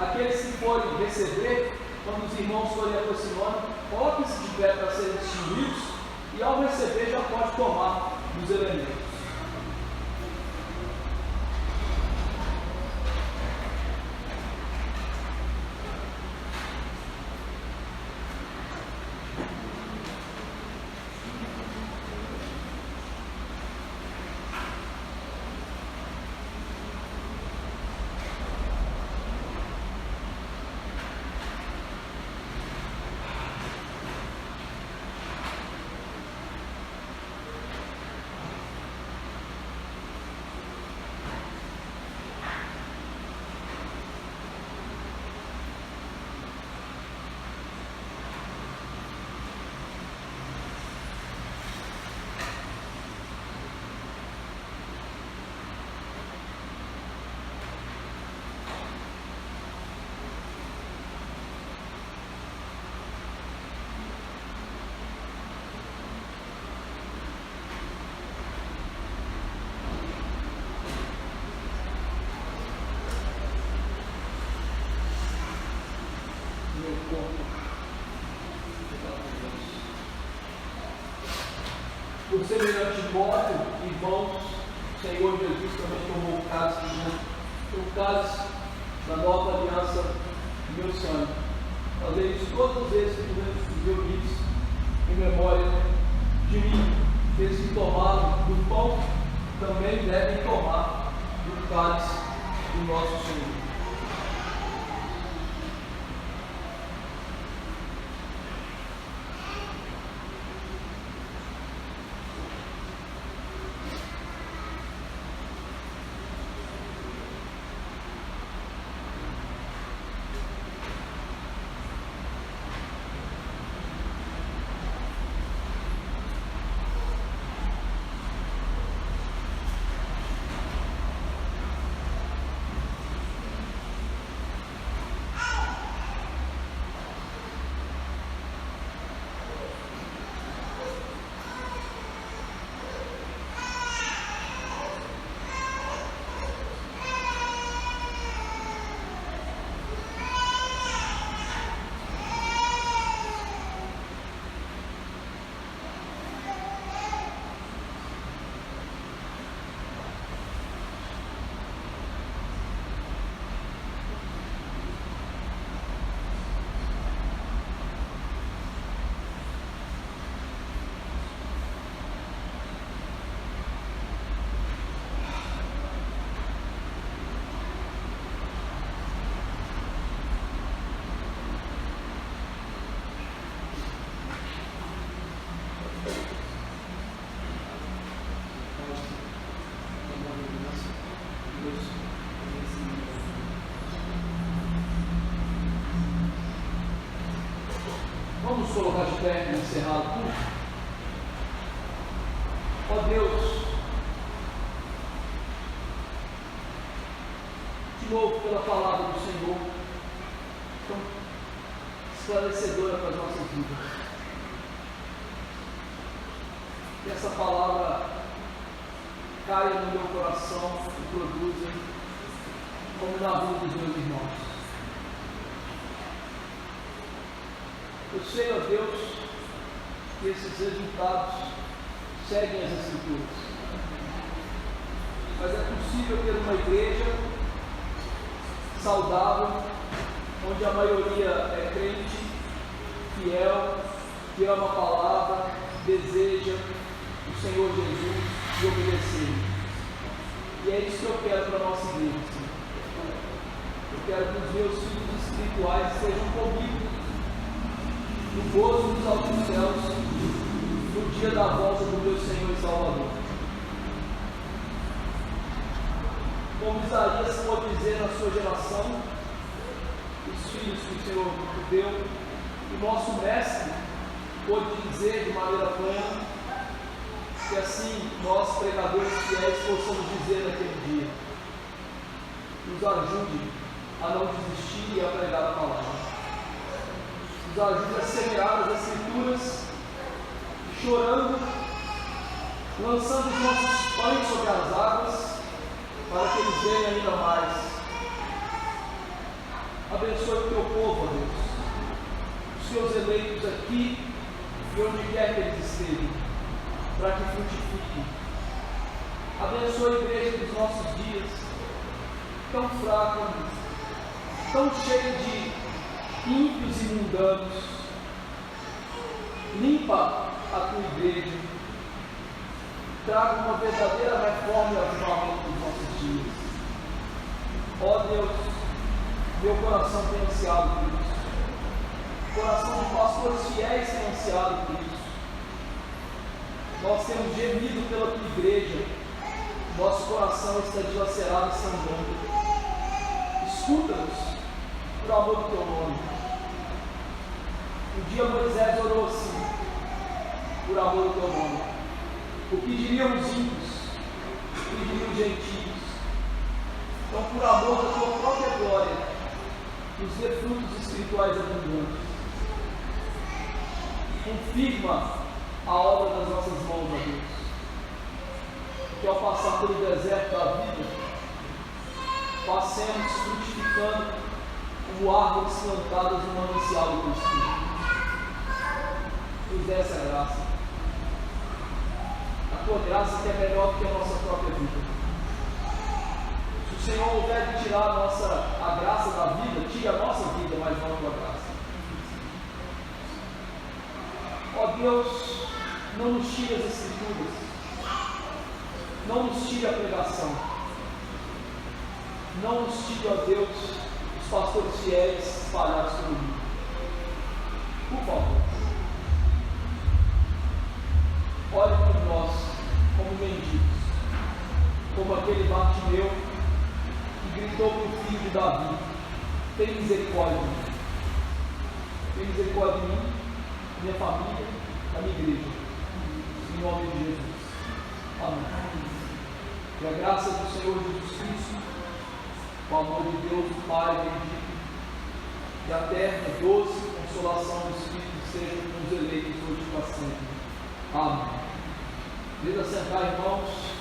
Aqueles que forem receber, quando os irmãos forem aproximando, coloquem-se de pé para serem distinguidos, e ao receber já pode tomar dos elementos. Por semelhante modo, irmãos, o Senhor Jesus também tomou o cálice, o cálice da nova aliança do meu sangue. Fazer isso todas as vezes que os reunidos em memória de mim. Eles que tomaram do pão também devem tomar do cálice do nosso Senhor. Vamos colocar de pé e encerrar o culto. Ó Deus, te louvo pela palavra do Senhor, tão esclarecedora para as nossas vidas. Que essa palavra caia no meu coração e produza como na vida dos meus irmãos. Eu sei, ó Deus, que esses resultados seguem as Escrituras. mas é possível ter uma igreja saudável, onde a maioria é crente, fiel, que ama a palavra, deseja o Senhor Jesus e obedecer. E é isso que eu quero para a nossa igreja. Eu quero que os meus filhos espirituais estejam comigo no gozo dos altos céus, no dia da volta do meu Senhor e Salvador. Como Isaías pode dizer na sua geração, os filhos que o Senhor deu, o nosso mestre pode dizer de maneira plena, que assim nós, pregadores fiéis, possamos dizer naquele dia: nos ajude a não desistir e a pregar a palavra. Nos ajude a semear as Escrituras, chorando, lançando os nossos pães sobre as águas, para que eles venham ainda mais. Abençoe o teu povo, ó Deus, os teus eleitos aqui e onde quer que eles estejam, para que frutifiquem. Abençoe a igreja dos nossos dias, tão fraca, tão cheia de ímpios e mundanos. Limpa a tua igreja, traga uma verdadeira reforma e avivamento dos nossos dias. Ó Deus, meu coração tem ansiado por isso. O coração de pastores fiéis tem ansiado por isso. Nós temos gemido pela tua igreja, nosso coração está dilacerado e sangrando. Escuta-nos, por amor do teu nome. Um dia Moisés orou assim, por amor do teu nome. O que diriam os ímpios? O que diriam os gentios? Então, por amor da tua própria glória, nos dê frutos espirituais abundantes. Confirma a obra das nossas mãos, ó Deus. Que ao passar pelo deserto da vida, passemos frutificando como árvores plantadas no manancial do teu Espírito. Nos dê essa graça. A tua graça que é melhor do que a nossa própria vida. Se o Senhor houver de tirar a graça da vida, tire a nossa vida, mas não a tua graça. Ó Deus, não nos tire as Escrituras, não nos tire a pregação, não nos tire, ó Deus, os pastores fiéis espalhados pelo mundo. Por favor, olhe por nós como mendigos, como aquele Bartimeu que gritou para o filho de Davi: tem misericórdia de mim, tem misericórdia de mim, minha família, da minha igreja, em nome de Jesus. Amém. Que a graça do Senhor Jesus Cristo, o amor de Deus, o Pai bendito, e a terna, doce consolação do Espírito seja com os eleitos hoje e para sempre. Amém. Queria sentar, irmãos.